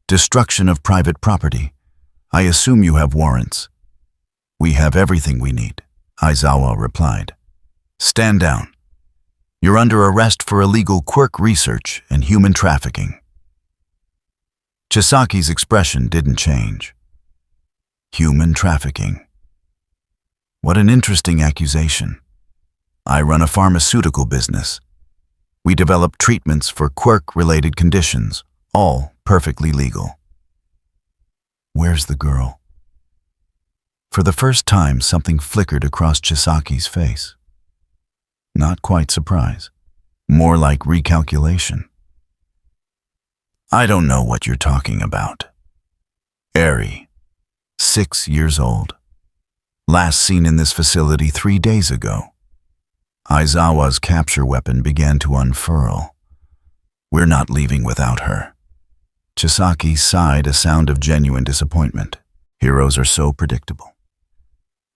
Destruction of private property. I assume you have warrants. We have everything we need, Aizawa replied. Stand down. You're under arrest for illegal quirk research and human trafficking. Chisaki's expression didn't change. Human trafficking. What an interesting accusation. I run a pharmaceutical business. We develop treatments for quirk-related conditions, all perfectly legal. Where's the girl? For the first time, something flickered across Chisaki's face. Not quite surprise, more like recalculation. I don't know what you're talking about. Eri, 6 years old. Last seen in this facility 3 days ago. Aizawa's capture weapon began to unfurl. We're not leaving without her. Chisaki sighed, a sound of genuine disappointment. Heroes are so predictable.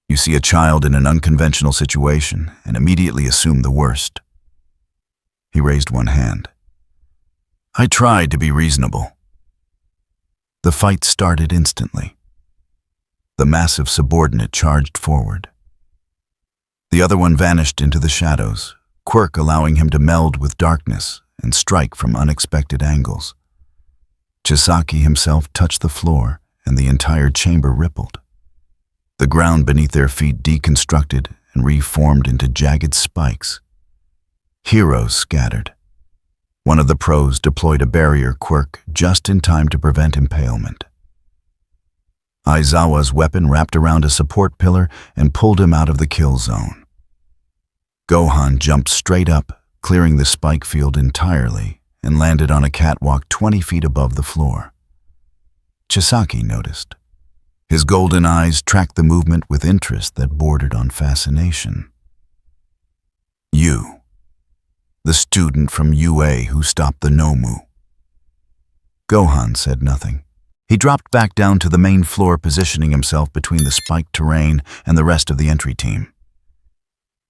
You see a child in an unconventional situation and immediately assume the worst. He raised one hand. I tried to be reasonable. The fight started instantly. The massive subordinate charged forward. The other one vanished into the shadows, Quirk allowing him to meld with darkness and strike from unexpected angles. Chisaki himself touched the floor, and the entire chamber rippled. The ground beneath their feet deconstructed and reformed into jagged spikes. Heroes scattered. One of the pros deployed a barrier quirk just in time to prevent impalement. Aizawa's weapon wrapped around a support pillar and pulled him out of the kill zone. Gohan jumped straight up, clearing the spike field entirely, and landed on a catwalk 20 feet above the floor. Chisaki noticed. His golden eyes tracked the movement with interest that bordered on fascination. You, the student from UA who stopped the Nomu. Gohan said nothing. He dropped back down to the main floor, positioning himself between the spiked terrain and the rest of the entry team.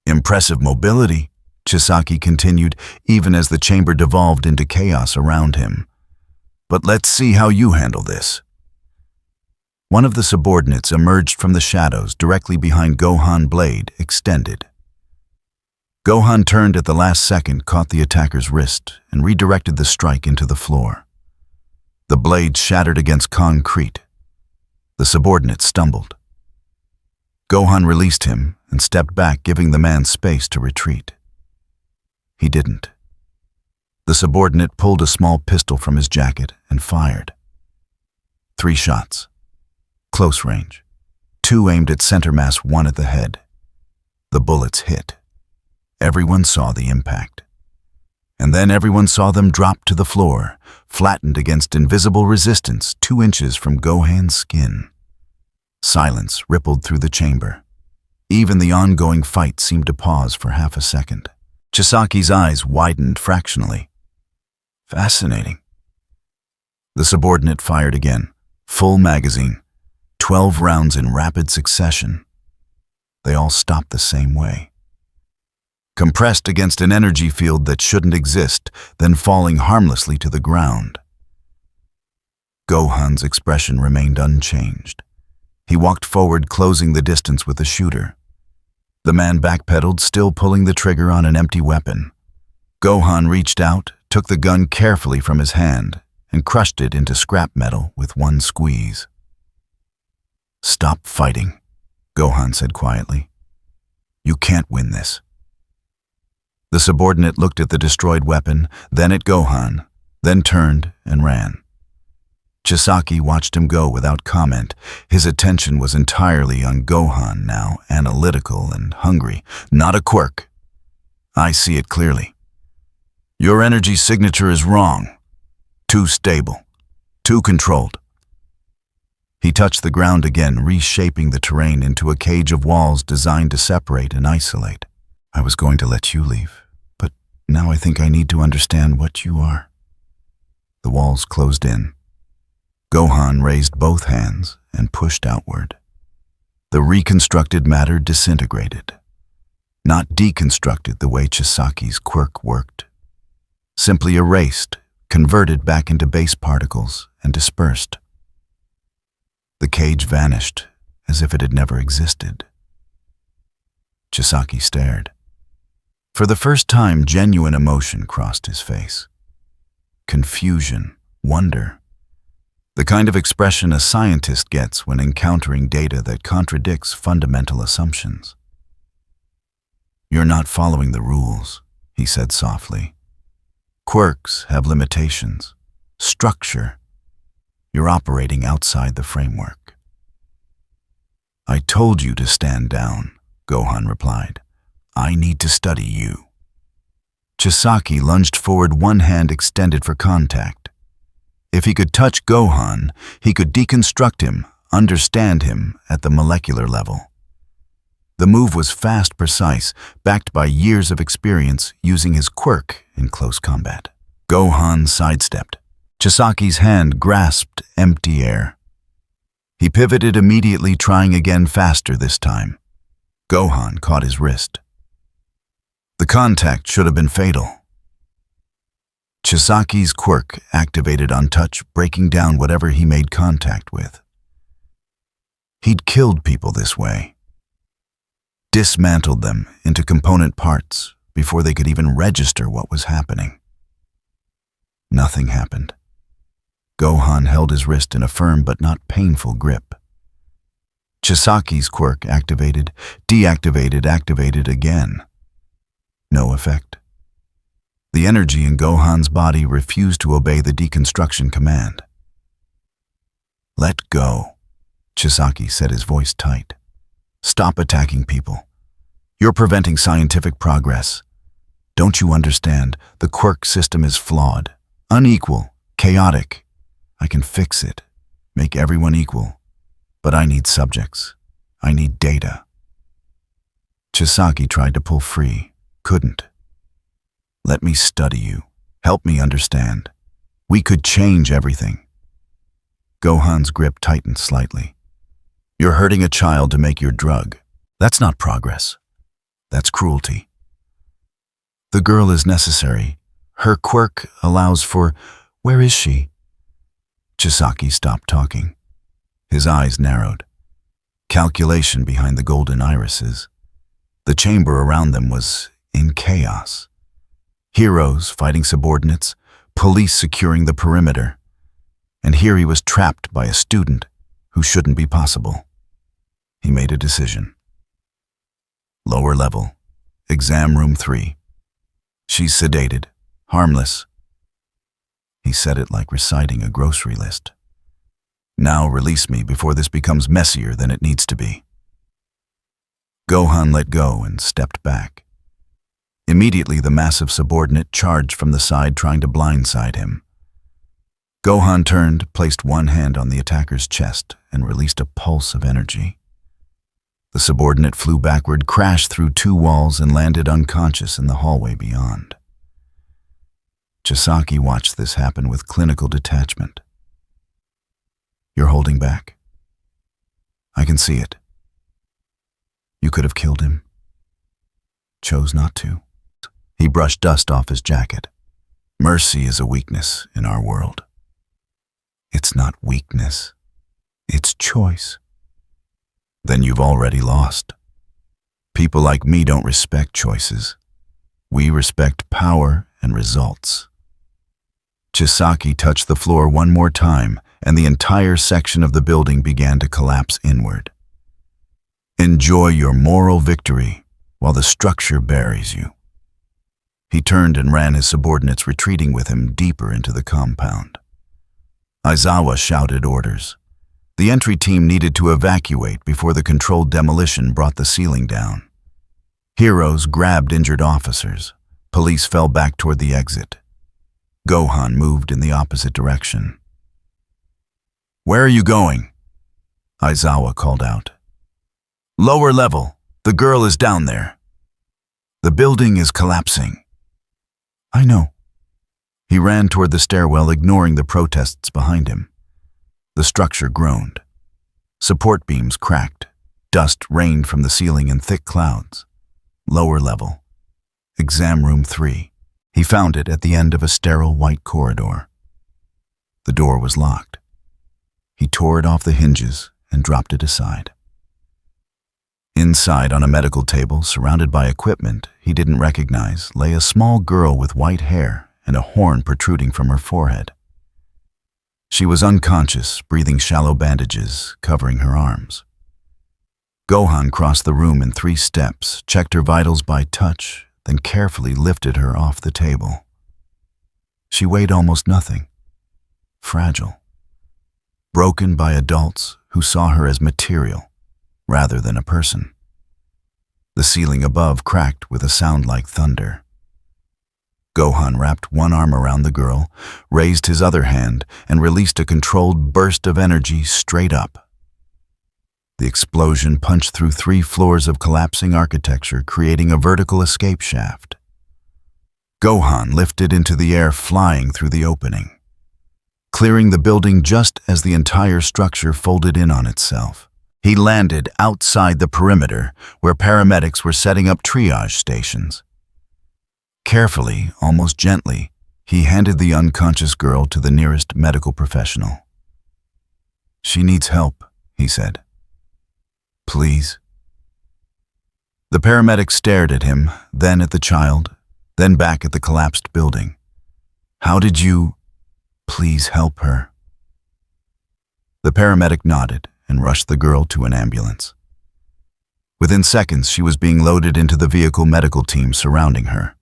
Impressive mobility, Chisaki continued, even as the chamber devolved into chaos around him. But let's see how you handle this. One of the subordinates emerged from the shadows directly behind Gohan, blade extended. Gohan turned at the last second, caught the attacker's wrist, and redirected the strike into the floor. The blade shattered against concrete. The subordinate stumbled. Gohan released him and stepped back, giving the man space to retreat. He didn't. The subordinate pulled a small pistol from his jacket and fired. 3 shots. Close range. 2 aimed at center mass, 1 at the head. The bullets hit. Everyone saw the impact. And then everyone saw them drop to the floor, flattened against invisible resistance 2 inches from Gohan's skin. Silence rippled through the chamber. Even the ongoing fight seemed to pause for half a second. Chisaki's eyes widened fractionally. Fascinating. The subordinate fired again, full magazine, 12 rounds in rapid succession. They all stopped the same way. Compressed against an energy field that shouldn't exist, then falling harmlessly to the ground. Gohan's expression remained unchanged. He walked forward, closing the distance with the shooter. The man backpedaled, still pulling the trigger on an empty weapon. Gohan reached out, took the gun carefully from his hand, and crushed it into scrap metal with 1 squeeze. Stop fighting, Gohan said quietly. You can't win this. The subordinate looked at the destroyed weapon, then at Gohan, then turned and ran. Chisaki watched him go without comment. His attention was entirely on Gohan now, analytical and hungry. Not a quirk. I see it clearly. Your energy signature is wrong. Too stable. Too controlled. He touched the ground again, reshaping the terrain into a cage of walls designed to separate and isolate. I was going to let you leave, but now I think I need to understand what you are. The walls closed in. Gohan raised both hands and pushed outward. The reconstructed matter disintegrated, not deconstructed the way Chisaki's quirk worked. Simply erased, converted back into base particles, and dispersed. The cage vanished, as if it had never existed. Chisaki stared. For the first time, genuine emotion crossed his face. Confusion, wonder. The kind of expression a scientist gets when encountering data that contradicts fundamental assumptions. You're not following the rules, he said softly. Quirks have limitations, structure. You're operating outside the framework. I told you to stand down, Gohan replied. I need to study you. Chisaki lunged forward, 1 hand extended for contact. If he could touch Gohan, he could deconstruct him, understand him at the molecular level. The move was fast, precise, backed by years of experience using his quirk in close combat. Gohan sidestepped. Chisaki's hand grasped empty air. He pivoted immediately, trying again, faster this time. Gohan caught his wrist. The contact should have been fatal. Chisaki's quirk activated on touch, breaking down whatever he made contact with. He'd killed people this way. Dismantled them into component parts before they could even register what was happening. Nothing happened. Gohan held his wrist in a firm but not painful grip. Chisaki's quirk activated, deactivated, activated again. No effect. The energy in Gohan's body refused to obey the deconstruction command. "Let go," Chisaki said, his voice tight. "Stop attacking people. You're preventing scientific progress. Don't you understand? The Quirk system is flawed, unequal, chaotic. I can fix it, make everyone equal. But I need subjects. I need data." Chisaki tried to pull free, couldn't. "Let me study you. Help me understand. We could change everything." Gohan's grip tightened slightly. "You're hurting a child to make your drug. That's not progress. That's cruelty. The girl is necessary. Her quirk allows for— Where is she?" Chisaki stopped talking. His eyes narrowed. Calculation behind the golden irises. The chamber around them was in chaos. Heroes fighting subordinates, police securing the perimeter. And here he was trapped by a student who shouldn't be possible. He made a decision. Lower level, exam room 3. She's sedated, harmless. He said it like reciting a grocery list. "Now release me before this becomes messier than it needs to be." Gohan let go and stepped back. Immediately, the massive subordinate charged from the side, trying to blindside him. Gohan turned, placed one hand on the attacker's chest, and released a pulse of energy. The subordinate flew backward, crashed through 2 walls, and landed unconscious in the hallway beyond. Chisaki watched this happen with clinical detachment. "You're holding back. I can see it. You could have killed him. Chose not to." He brushed dust off his jacket. "Mercy is a weakness in our world." "It's not weakness. It's choice." "Then you've already lost. People like me don't respect choices. We respect power and results." Chisaki touched the floor one more time, and the entire section of the building began to collapse inward. "Enjoy your moral victory while the structure buries you." He turned and ran, his subordinates retreating with him deeper into the compound. Aizawa shouted orders. The entry team needed to evacuate before the controlled demolition brought the ceiling down. Heroes grabbed injured officers. Police fell back toward the exit. Gohan moved in the opposite direction. "Where are you going?" Aizawa called out. "Lower level. The girl is down there. The building is collapsing." "I know." He ran toward the stairwell, ignoring the protests behind him. The structure groaned. Support beams cracked. Dust rained from the ceiling in thick clouds. Lower level. Exam room 3. He found it at the end of a sterile white corridor. The door was locked. He tore it off the hinges and dropped it aside. Inside, on a medical table, surrounded by equipment he didn't recognize, lay a small girl with white hair and a horn protruding from her forehead. She was unconscious, breathing shallow bandages covering her arms. Gohan crossed the room in 3 steps, checked her vitals by touch, then carefully lifted her off the table. She weighed almost nothing. Fragile. Broken by adults who saw her as material rather than a person. The ceiling above cracked with a sound like thunder. Gohan wrapped one arm around the girl, raised his other hand, and released a controlled burst of energy straight up. The explosion punched through 3 floors of collapsing architecture, creating a vertical escape shaft. Gohan lifted into the air, flying through the opening, clearing the building just as the entire structure folded in on itself. He landed outside the perimeter, where paramedics were setting up triage stations. Carefully, almost gently, he handed the unconscious girl to the nearest medical professional. "She needs help," he said. "Please." The paramedic stared at him, then at the child, then back at the collapsed building. "How did you— Please help her." The paramedic nodded and rushed the girl to an ambulance. Within seconds, she was being loaded into the vehicle, medical team surrounding her.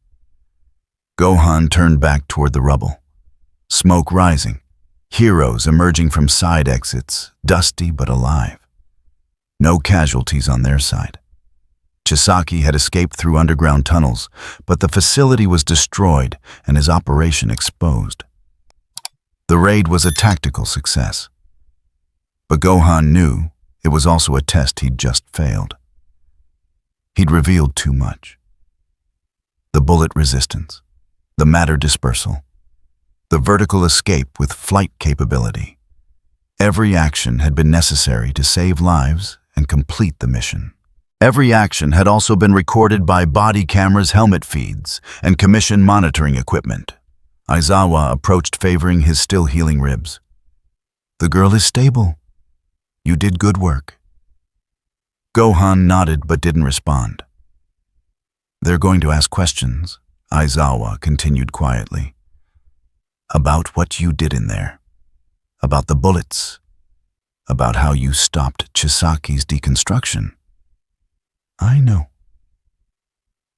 Gohan turned back toward the rubble. Smoke rising, heroes emerging from side exits, dusty but alive. No casualties on their side. Chisaki had escaped through underground tunnels, but the facility was destroyed and his operation exposed. The raid was a tactical success. But Gohan knew it was also a test he'd just failed. He'd revealed too much. The bullet resistance, the matter dispersal, the vertical escape with flight capability. Every action had been necessary to save lives and complete the mission. Every action had also been recorded by body cameras, helmet feeds, and commission monitoring equipment. Aizawa approached, favoring his still healing ribs. "The girl is stable. You did good work." Gohan nodded but didn't respond. "They're going to ask questions," Aizawa continued quietly. "About what you did in there. About the bullets. About how you stopped Chisaki's deconstruction. I know."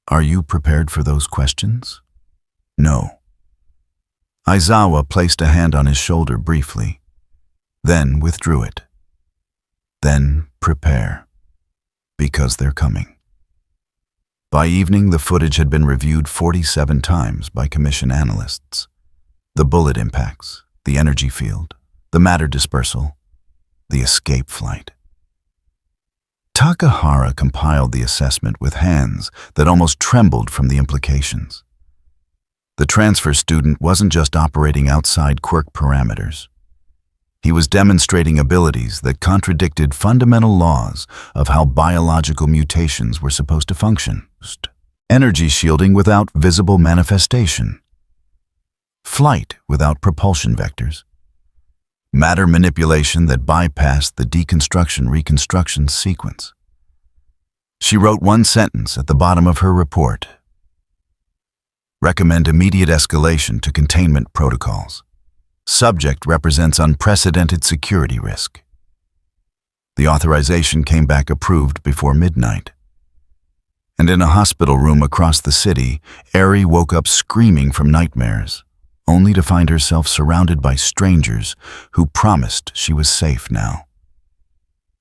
"Are you prepared for those questions?" "No." Aizawa placed a hand on his shoulder briefly, then withdrew it. "Then prepare, because they're coming." By evening, the footage had been reviewed 47 times by commission analysts. The bullet impacts, the energy field, the matter dispersal, the escape flight. Takahara compiled the assessment with hands that almost trembled from the implications. The transfer student wasn't just operating outside Quirk parameters. He was demonstrating abilities that contradicted fundamental laws of how biological mutations were supposed to function. Energy shielding without visible manifestation. Flight without propulsion vectors. Matter manipulation that bypassed the deconstruction-reconstruction sequence. She wrote one sentence at the bottom of her report. "Recommend immediate escalation to containment protocols. Subject represents unprecedented security risk." The authorization came back approved before midnight. And in a hospital room across the city, Eri woke up screaming from nightmares, only to find herself surrounded by strangers who promised she was safe now.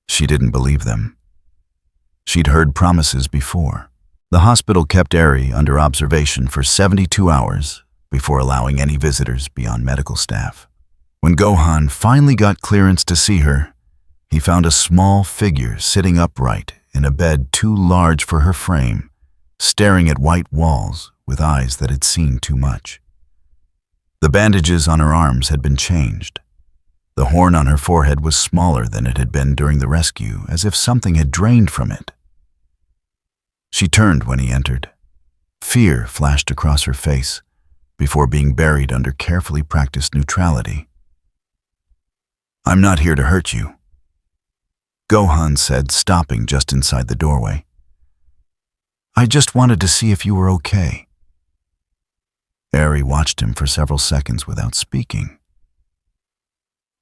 She didn't believe them. She'd heard promises before. The hospital kept Eri under observation for 72 hours before allowing any visitors beyond medical staff. When Gohan finally got clearance to see her, he found a small figure sitting upright in a bed too large for her frame, staring at white walls with eyes that had seen too much. The bandages on her arms had been changed. The horn on her forehead was smaller than it had been during the rescue, as if something had drained from it. She turned when he entered. Fear flashed across her face before being buried under carefully practiced neutrality. "I'm not here to hurt you," Gohan said, stopping just inside the doorway. "I just wanted to see if you were okay." Eri watched him for several seconds without speaking.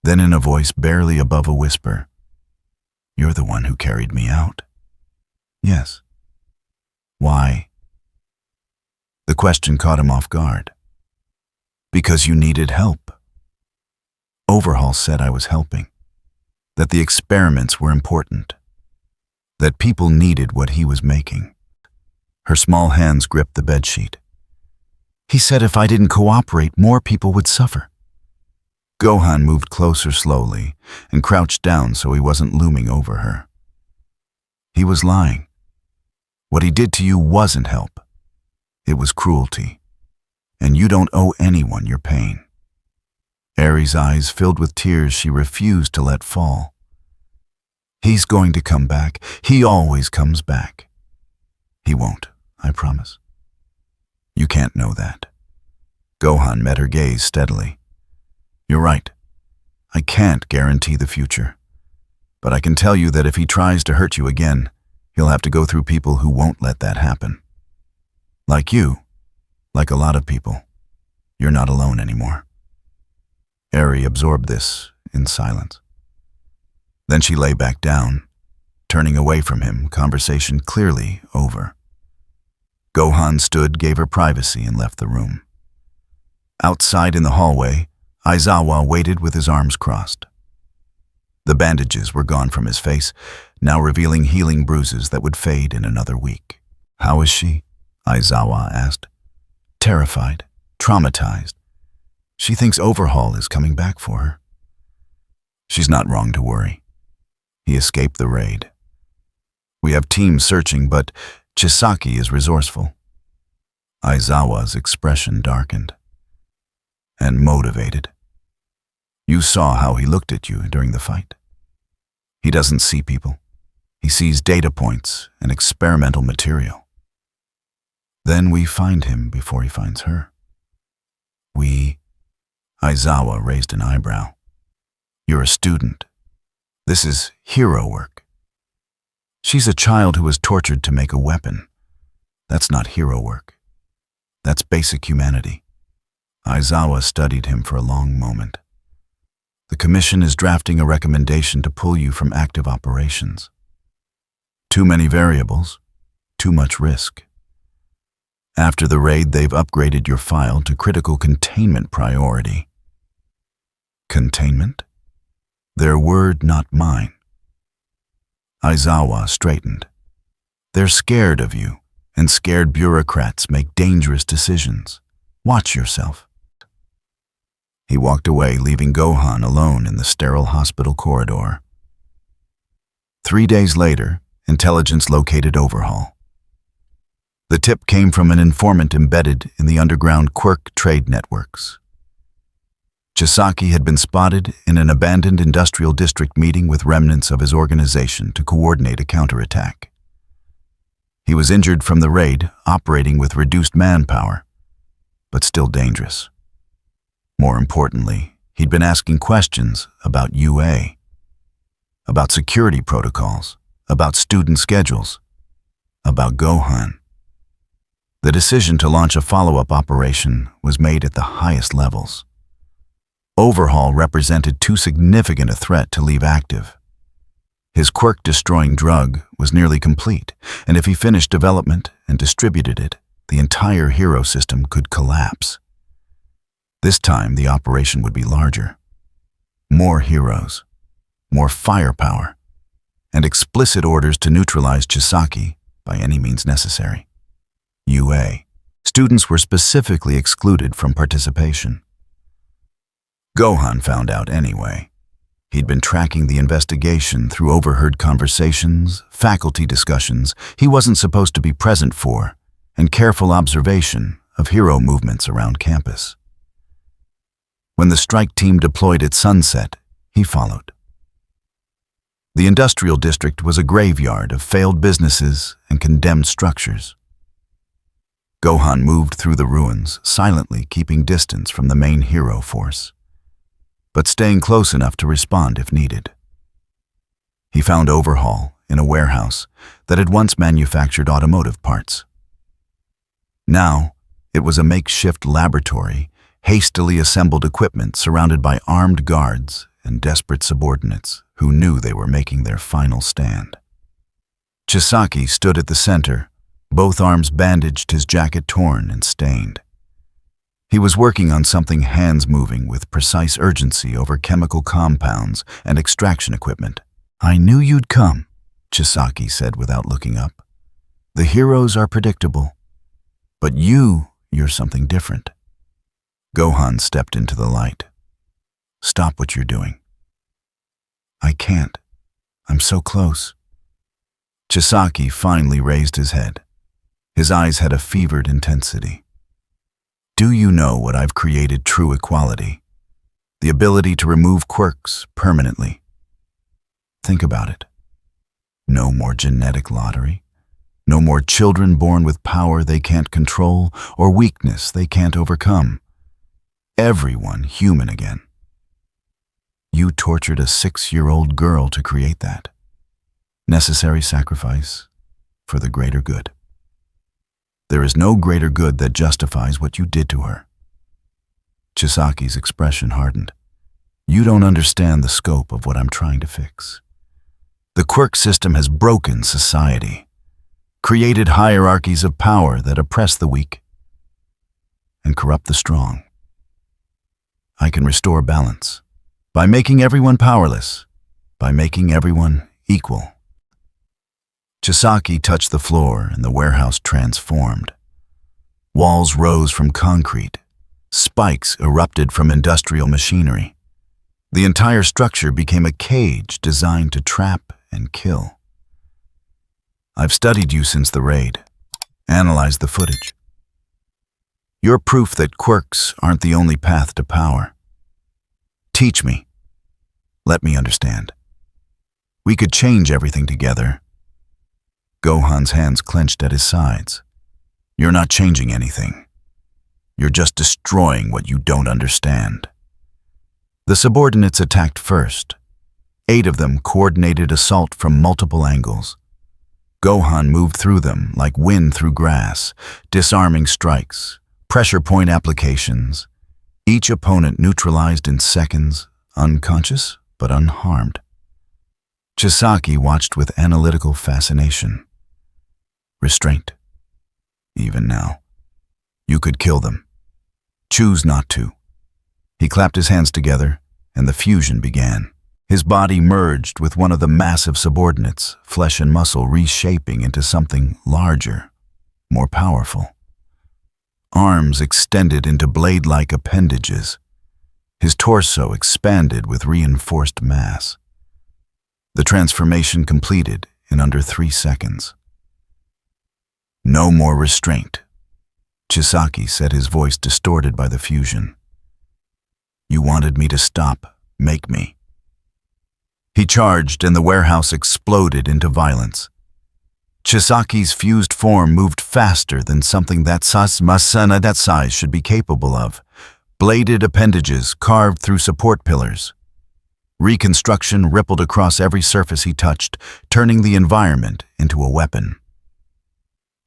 Then in a voice barely above a whisper, "You're the one who carried me out." "Yes." "Why?" The question caught him off guard. "Because you needed help." Overhaul said I was helping, that the experiments were important, that people needed what he was making. Her small hands gripped the bedsheet. "He said if I didn't cooperate, more people would suffer." Gohan moved closer slowly and crouched down so he wasn't looming over her. "He was lying. What he did to you wasn't help. It was cruelty. And you don't owe anyone your pain." Eri's eyes filled with tears she refused to let fall. "He's going to come back. He always comes back." "He won't, I promise." "You can't know that." Gohan met her gaze steadily. "You're right. I can't guarantee the future. But I can tell you that if he tries to hurt you again, he'll have to go through people who won't let that happen. Like you, like a lot of people, you're not alone anymore." Eri absorbed this in silence. Then she lay back down, turning away from him, conversation clearly over. Gohan stood, gave her privacy, and left the room. Outside in the hallway, Aizawa waited with his arms crossed. The bandages were gone from his face, now revealing healing bruises that would fade in another week. "How is she?" Aizawa asked. "Terrified, traumatized. She thinks Overhaul is coming back for her." "She's not wrong to worry. He escaped the raid. We have teams searching, but Chisaki is resourceful." Aizawa's expression darkened. "And motivated. You saw how he looked at you during the fight. He doesn't see people. He sees data points and experimental material. Then we find him before he finds her." "We?" Aizawa raised an eyebrow. "You're a student. This is hero work. She's a child who was tortured to make a weapon. That's not hero work. That's basic humanity." Aizawa studied him for a long moment. "The Commission is drafting a recommendation to pull you from active operations. Too many variables, too much risk. After the raid, they've upgraded your file to critical containment priority." "Containment?" "Their word, not mine." Aizawa straightened. "They're scared of you, and scared bureaucrats make dangerous decisions. Watch yourself." He walked away, leaving Gohan alone in the sterile hospital corridor. 3 days later, intelligence located Overhaul. The tip came from an informant embedded in the underground Quirk trade networks. Chisaki had been spotted in an abandoned industrial district meeting with remnants of his organization to coordinate a counterattack. He was injured from the raid, operating with reduced manpower, but still dangerous. More importantly, he'd been asking questions about UA, about security protocols, about student schedules, about Gohan. The decision to launch a follow-up operation was made at the highest levels. Overhaul represented too significant a threat to leave active. His Quirk-destroying drug was nearly complete, and if he finished development and distributed it, the entire hero system could collapse. This time, the operation would be larger. More heroes, more firepower, and explicit orders to neutralize Chisaki by any means necessary. UA. Students were specifically excluded from participation. Gohan found out anyway. He'd been tracking the investigation through overheard conversations, faculty discussions he wasn't supposed to be present for, and careful observation of hero movements around campus. When the strike team deployed at sunset, he followed. The industrial district was a graveyard of failed businesses and condemned structures. Gohan moved through the ruins, silently keeping distance from the main hero force, but staying close enough to respond if needed. He found Overhaul in a warehouse that had once manufactured automotive parts. Now, it was a makeshift laboratory, hastily assembled equipment surrounded by armed guards and desperate subordinates who knew they were making their final stand. Chisaki stood at the center, both arms bandaged, his jacket torn and stained. He was working on something hands-moving with precise urgency over chemical compounds and extraction equipment. "I knew you'd come," Chisaki said without looking up. "The heroes are predictable, but you're something different." Gohan stepped into the light. "Stop what you're doing." "I can't. I'm so close." Chisaki finally raised his head. His eyes had a fevered intensity. "Do you know what I've created? True equality. The ability to remove quirks permanently. Think about it. No more genetic lottery. No more children born with power they can't control or weakness they can't overcome. Everyone human again. You tortured a 6-year-old girl to create that. Necessary sacrifice for the greater good. There is no greater good that justifies what you did to her." Chisaki's expression hardened. "You don't understand the scope of what I'm trying to fix. The Quirk system has broken society. created hierarchies of power that oppress the weak and corrupt the strong. I can restore balance by making everyone powerless, by making everyone equal. Chisaki touched the floor and the warehouse transformed. Walls rose from concrete. Spikes erupted from industrial machinery. The entire structure became a cage designed to trap and kill. I've studied you since the raid, analyzed the footage. You're proof that quirks aren't the only path to power. Teach me. Let me understand. We could change everything together. Gohan's hands clenched at his sides. You're not changing anything. You're just destroying what you don't understand. The subordinates attacked first. 8 of them coordinated assault from multiple angles. Gohan moved through them like wind through grass, disarming strikes, pressure point applications. Each opponent neutralized in seconds, unconscious but unharmed. Chisaki watched with analytical fascination. Restraint. Even now. You could kill them. Choose not to. He clapped his hands together, and the fusion began. His body merged with one of the massive subordinates, flesh and muscle reshaping into something larger, more powerful. Arms extended into blade-like appendages. His torso expanded with reinforced mass. The transformation completed in under 3 seconds. No more restraint. Chisaki said, his voice distorted by the fusion. You wanted me to stop, make me. He charged and the warehouse exploded into violence. Chisaki's fused form moved faster than something that size should be capable of. Bladed appendages carved through support pillars. Reconstruction rippled across every surface he touched, turning the environment into a weapon.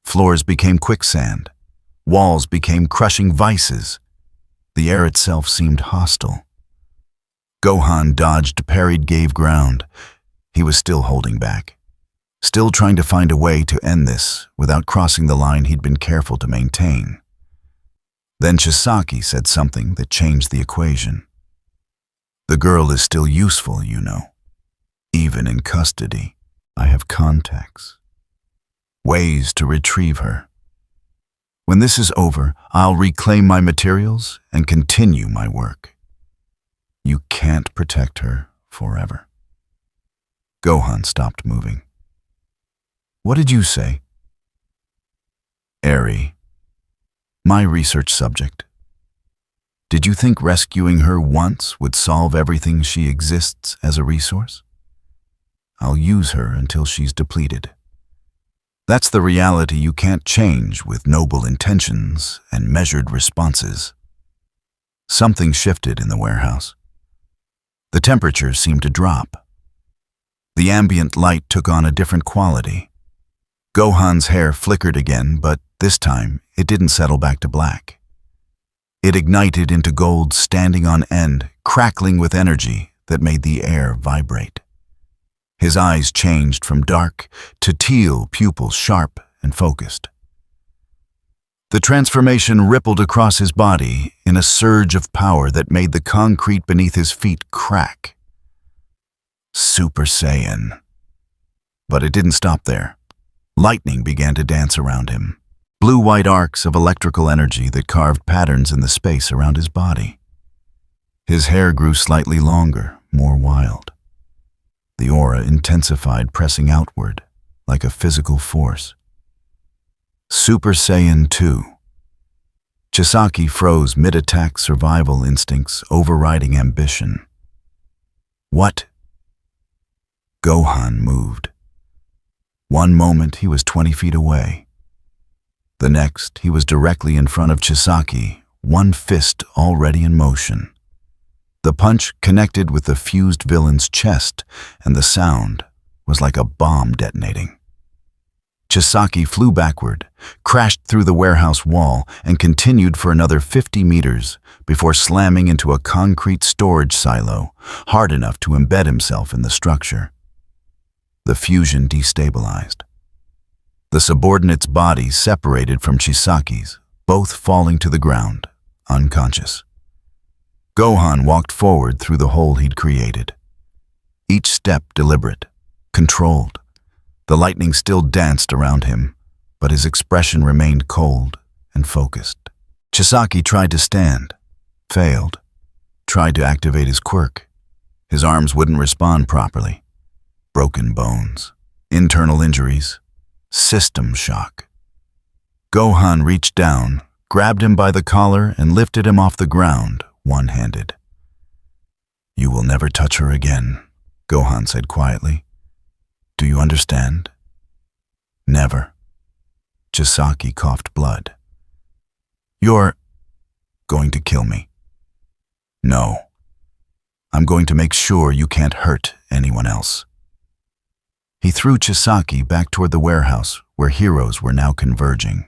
Floors became quicksand. Walls became crushing vices. The air itself seemed hostile. Gohan dodged, parried, gave ground. He was still holding back, still trying to find a way to end this without crossing the line he'd been careful to maintain. Then Chisaki said something that changed the equation. The girl is still useful, you know. Even in custody, I have contacts. Ways to retrieve her. When this is over, I'll reclaim my materials and continue my work. You can't protect her forever. Gohan stopped moving. What did you say? Eri, my research subject. Did you think rescuing her once would solve everything she exists as a resource? I'll use her until she's depleted. That's the reality you can't change with noble intentions and measured responses. Something shifted in the warehouse. The temperature seemed to drop. The ambient light took on a different quality. Gohan's hair flickered again, but this time it didn't settle back to black. It ignited into gold, standing on end, crackling with energy that made the air vibrate. His eyes changed from dark to teal, pupils sharp and focused. The transformation rippled across his body in a surge of power that made the concrete beneath his feet crack. Super Saiyan. But it didn't stop there. Lightning began to dance around him. Blue-white arcs of electrical energy that carved patterns in the space around his body. His hair grew slightly longer, more wild. The aura intensified, pressing outward, like a physical force. Super Saiyan 2. Chisaki froze mid-attack, survival instincts overriding ambition. What? Gohan moved. One moment he was 20 feet away. The next he was directly in front of Chisaki, one fist already in motion. The punch connected with the fused villain's chest, and the sound was like a bomb detonating. Chisaki flew backward, crashed through the warehouse wall, and continued for another 50 meters before slamming into a concrete storage silo, hard enough to embed himself in the structure. The fusion destabilized. The subordinate's body separated from Chisaki's, both falling to the ground, unconscious. Gohan walked forward through the hole he'd created. Each step deliberate, controlled. The lightning still danced around him, but his expression remained cold and focused. Chisaki tried to stand, failed. Tried to activate his quirk. His arms wouldn't respond properly. Broken bones, internal injuries, system shock. Gohan reached down, grabbed him by the collar, and lifted him off the ground, one-handed. "You will never touch her again," Gohan said quietly. "Do you understand?" "Never." Chisaki coughed blood. "You're going to kill me." "No. I'm going to make sure you can't hurt anyone else." He threw Chisaki back toward the warehouse where heroes were now converging.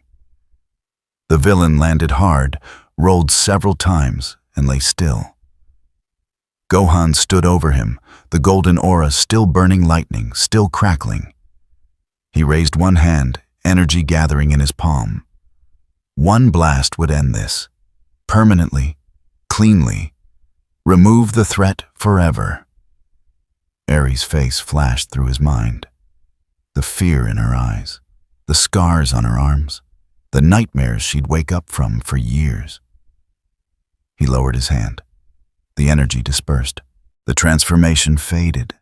The villain landed hard, rolled several times, and lay still. Gohan stood over him, the golden aura still burning lightning, still crackling. He raised one hand, energy gathering in his palm. One blast would end this, permanently, cleanly, remove the threat forever. Eri's face flashed through his mind. The fear in her eyes, the scars on her arms, the nightmares she'd wake up from for years. He lowered his hand. The energy dispersed. The transformation faded.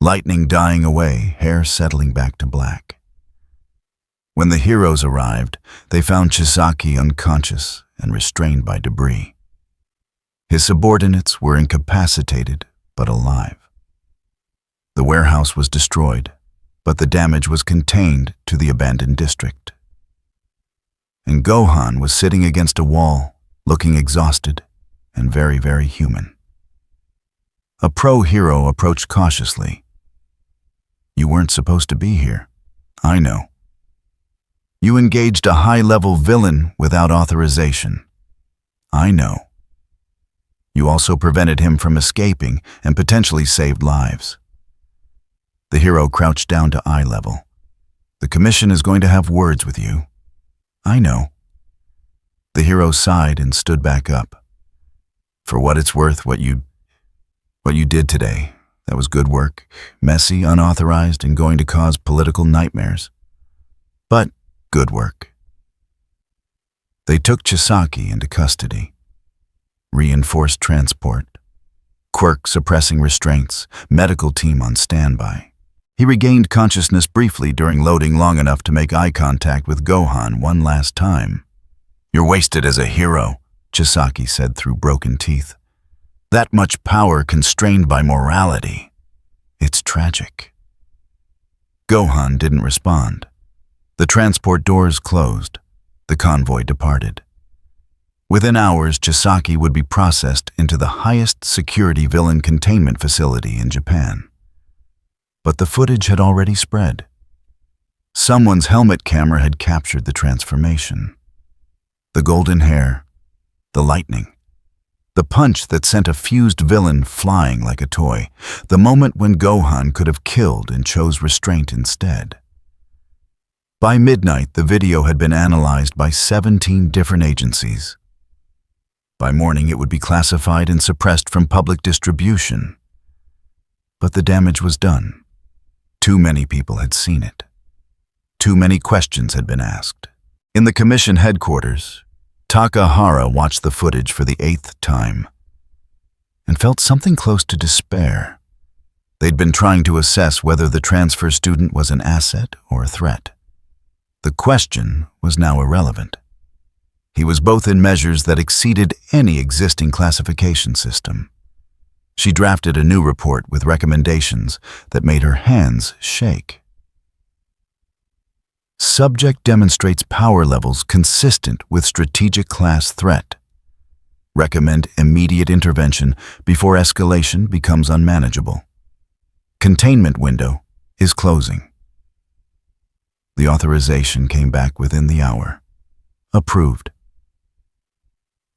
Lightning dying away, hair settling back to black. When the heroes arrived, they found Chisaki unconscious and restrained by debris. His subordinates were incapacitated but alive. The warehouse was destroyed, but the damage was contained to the abandoned district. And Gohan was sitting against a wall, looking exhausted and very, very human. A pro-hero approached cautiously. "You weren't supposed to be here. I know. You engaged a high-level villain without authorization. I know. You also prevented him from escaping and potentially saved lives." The hero crouched down to eye level. "The commission is going to have words with you." "I know." The hero sighed and stood back up. "For what it's worth, what you did today, that was good work, messy, unauthorized, and going to cause political nightmares. But good work." They took Chisaki into custody. Reinforced transport. Quirk suppressing restraints, medical team on standby. He regained consciousness briefly during loading long enough to make eye contact with Gohan one last time. "You're wasted as a hero," Chisaki said through broken teeth. "That much power constrained by morality. It's tragic." Gohan didn't respond. The transport doors closed. The convoy departed. Within hours, Chisaki would be processed into the highest security villain containment facility in Japan. But the footage had already spread. Someone's helmet camera had captured the transformation. The golden hair, the lightning, the punch that sent a fused villain flying like a toy, the moment when Gohan could have killed and chose restraint instead. By midnight, the video had been analyzed by 17 different agencies. By morning, it would be classified and suppressed from public distribution. But the damage was done. Too many people had seen it. Too many questions had been asked. In the commission headquarters, Takahara watched the footage for the 8th time and felt something close to despair. They'd been trying to assess whether the transfer student was an asset or a threat. The question was now irrelevant. He was both in measures that exceeded any existing classification system. She drafted a new report with recommendations that made her hands shake. Subject demonstrates power levels consistent with strategic class threat. Recommend immediate intervention before escalation becomes unmanageable. Containment window is closing. The authorization came back within the hour. Approved.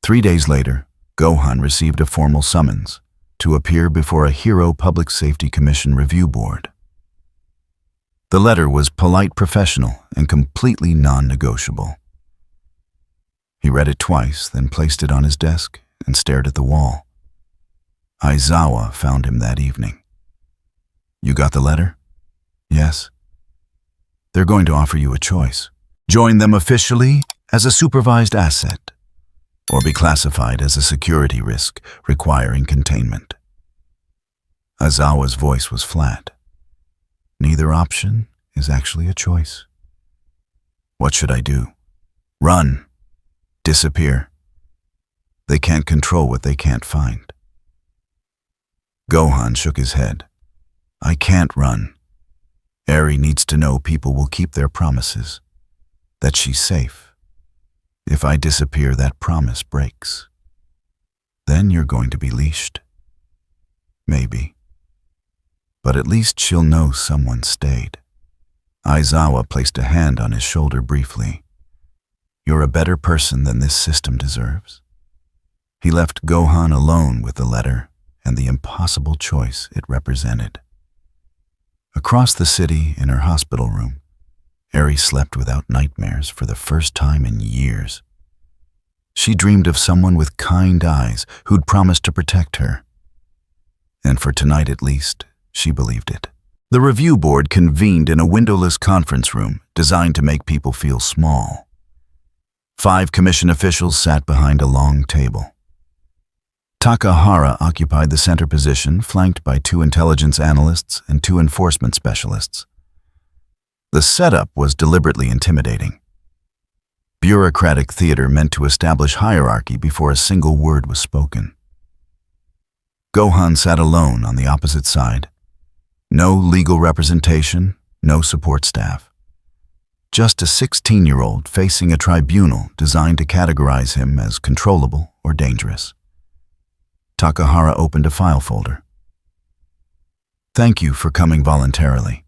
3 days later, Gohan received a formal summons to appear before a Hero Public Safety Commission review board. The letter was polite, professional, and completely non-negotiable. He read it twice, then placed it on his desk and stared at the wall. Aizawa found him that evening. "You got the letter?" "Yes." "They're going to offer you a choice. Join them officially as a supervised asset, or be classified as a security risk requiring containment." Aizawa's voice was flat. "Neither option is actually a choice." "What should I do?" "Run. Disappear. They can't control what they can't find." Gohan shook his head. "I can't run. Eri needs to know people will keep their promises, that she's safe. If I disappear, that promise breaks. Then you're going to be leashed. Maybe. But at least she'll know someone stayed." Aizawa placed a hand on his shoulder briefly. "You're a better person than this system deserves." He left Gohan alone with the letter and the impossible choice it represented. Across the city, in her hospital room, Eri slept without nightmares for the first time in years. She dreamed of someone with kind eyes who'd promised to protect her. And for tonight at least, she believed it. The review board convened in a windowless conference room designed to make people feel small. 5 commission officials sat behind a long table. Takahara occupied the center position, flanked by 2 intelligence analysts and 2 enforcement specialists. The setup was deliberately intimidating. Bureaucratic theater meant to establish hierarchy before a single word was spoken. Gohan sat alone on the opposite side. No legal representation, no support staff. Just a 16-year-old facing a tribunal designed to categorize him as controllable or dangerous. Takahara opened a file folder. "Thank you for coming voluntarily.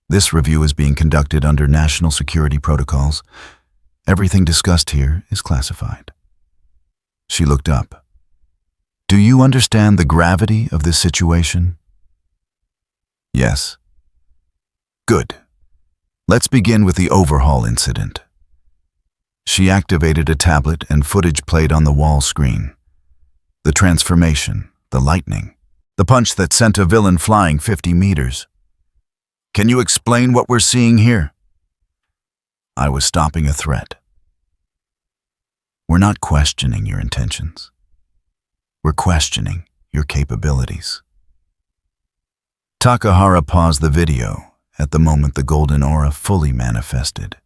This review is being conducted under national security protocols. Everything discussed here is classified." She looked up. "Do you understand the gravity of this situation?" "Yes." "Good. Let's begin with the Overhaul incident." She activated a tablet and footage played on the wall screen. The transformation, the lightning, the punch that sent a villain flying 50 meters. "Can you explain what we're seeing here?" "I was stopping a threat." "We're not questioning your intentions. We're questioning your capabilities." Takahara paused the video at the moment the golden aura fully manifested.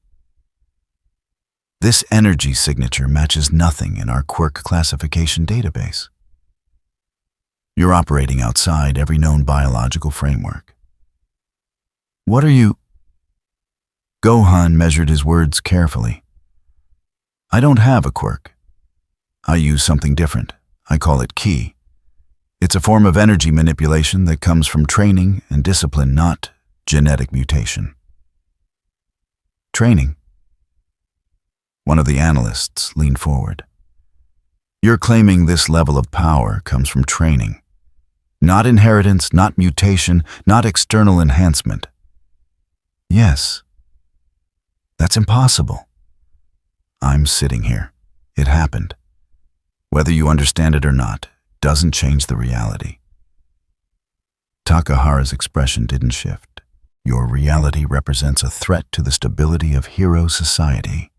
"This energy signature matches nothing in our Quirk classification database. You're operating outside every known biological framework." "What are you—" Gohan measured his words carefully. "I don't have a quirk. I use something different. I call it ki. It's a form of energy manipulation that comes from training and discipline, not genetic mutation." "Training?" One of the analysts leaned forward. "You're claiming this level of power comes from training. Not inheritance, not mutation, not external enhancement." "Yes. That's impossible." "I'm sitting here. It happened. Whether you understand it or not, doesn't change the reality." Takahara's expression didn't shift. "Your reality represents a threat to the stability of hero society.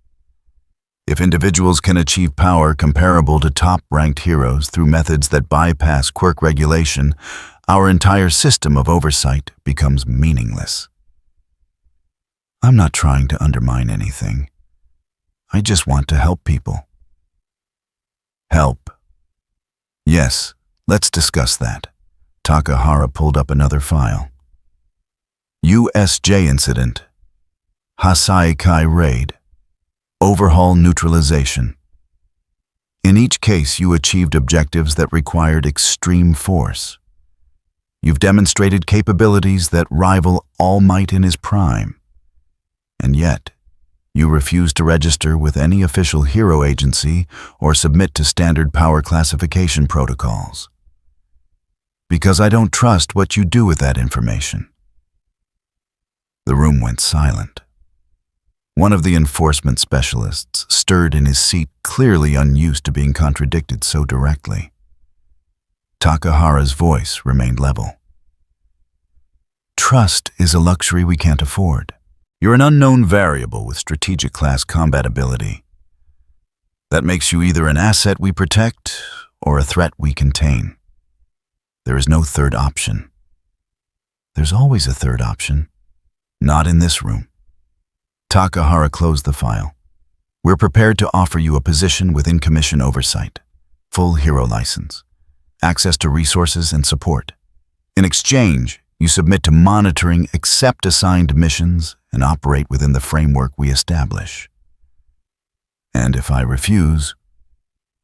If individuals can achieve power comparable to top-ranked heroes through methods that bypass quirk regulation, our entire system of oversight becomes meaningless." "I'm not trying to undermine anything. I just want to help people." "Help? Yes, let's discuss that." Takahara pulled up another file. USJ incident. Hasaikai raid. Overhaul neutralization. In each case, you achieved objectives that required extreme force. You've demonstrated capabilities that rival All Might in his prime. And yet, you refuse to register with any official hero agency or submit to standard power classification protocols. Because I don't trust what you do with that information. The room went silent. One of the enforcement specialists stirred in his seat, clearly unused to being contradicted so directly. Takahara's voice remained level. Trust is a luxury we can't afford. You're an unknown variable with strategic class combat ability. That makes you either an asset we protect or a threat we contain. There is no third option. There's always a third option. Not in this room. Takahara closed the file. We're prepared to offer you a position within commission oversight, full hero license, access to resources and support. In exchange, you submit to monitoring, accept assigned missions, and operate within the framework we establish. And if I refuse,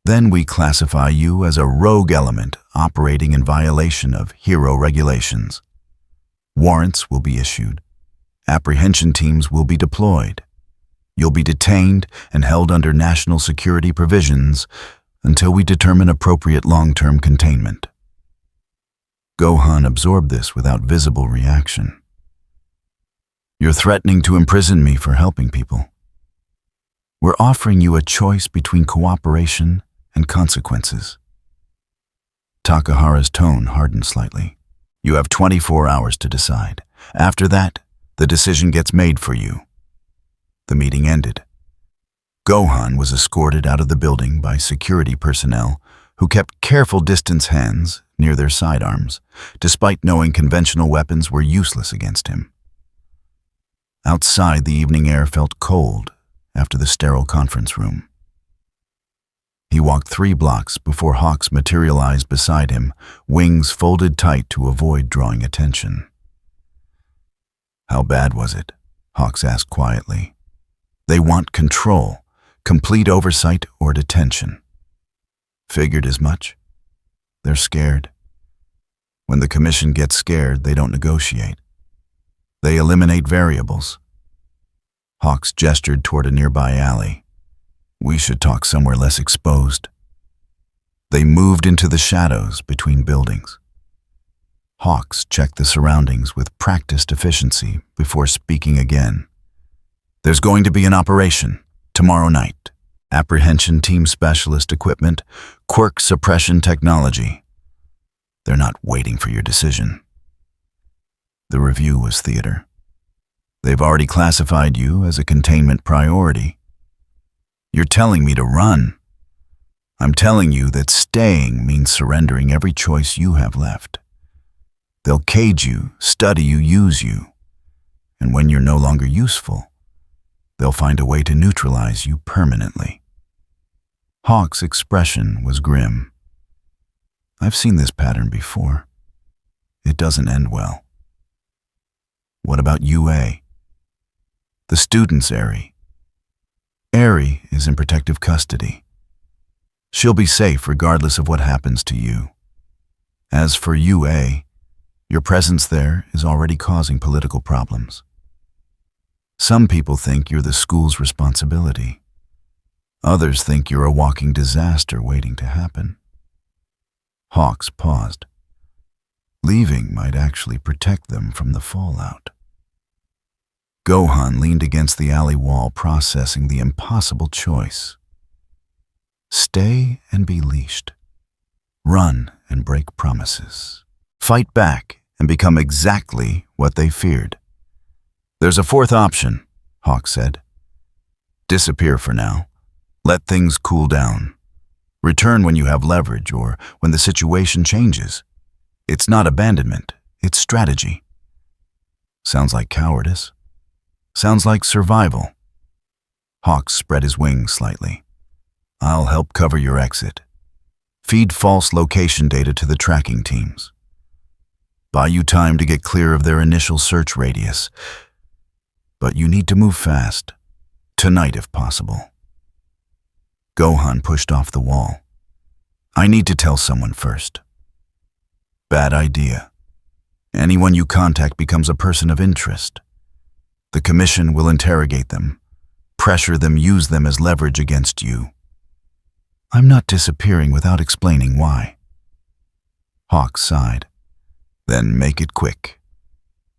then we classify you as a rogue element operating in violation of hero regulations. Warrants will be issued. Apprehension teams will be deployed. You'll be detained and held under national security provisions until we determine appropriate long-term containment. Gohan absorbed this without visible reaction. You're threatening to imprison me for helping people. We're offering you a choice between cooperation and consequences. Takahara's tone hardened slightly. You have 24 hours to decide. After that, the decision gets made for you. The meeting ended. Gohan was escorted out of the building by security personnel who kept careful distance hands near their sidearms, despite knowing conventional weapons were useless against him. Outside, the evening air felt cold after the sterile conference room. He walked 3 blocks before Hawks materialized beside him, wings folded tight to avoid drawing attention. How bad was it? Hawks asked quietly. They want control, complete oversight or detention. Figured as much. They're scared. When the commission gets scared, they don't negotiate. They eliminate variables. Hawks gestured toward a nearby alley. We should talk somewhere less exposed. They moved into the shadows between buildings. Hawks checked the surroundings with practiced efficiency before speaking again. There's going to be an operation tomorrow night. Apprehension team specialist equipment, Quirk suppression technology. They're not waiting for your decision. The review was theater. They've already classified you as a containment priority. You're telling me to run. I'm telling you that staying means surrendering every choice you have left. They'll cage you, study you, use you. And when you're no longer useful, they'll find a way to neutralize you permanently. Hawk's expression was grim. I've seen this pattern before. It doesn't end well. What about UA? The student's Eri. Eri is in protective custody. She'll be safe regardless of what happens to you. As for UA, your presence there is already causing political problems. Some people think you're the school's responsibility. Others think you're a walking disaster waiting to happen. Hawks paused. Leaving might actually protect them from the fallout. Gohan leaned against the alley wall, processing the impossible choice. Stay and be leashed. Run and break promises. Fight back and become exactly what they feared. There's a fourth option, Hawk said. Disappear for now. Let things cool down. Return when you have leverage or when the situation changes. It's not abandonment, it's strategy. Sounds like cowardice. Sounds like survival. Hawk spread his wings slightly. I'll help cover your exit. Feed false location data to the tracking teams. Buy you time to get clear of their initial search radius. But you need to move fast. Tonight if possible. Gohan pushed off the wall. I need to tell someone first. Bad idea. Anyone you contact becomes a person of interest. The commission will interrogate them, pressure them, use them as leverage against you. I'm not disappearing without explaining why. Hawk sighed. Then make it quick.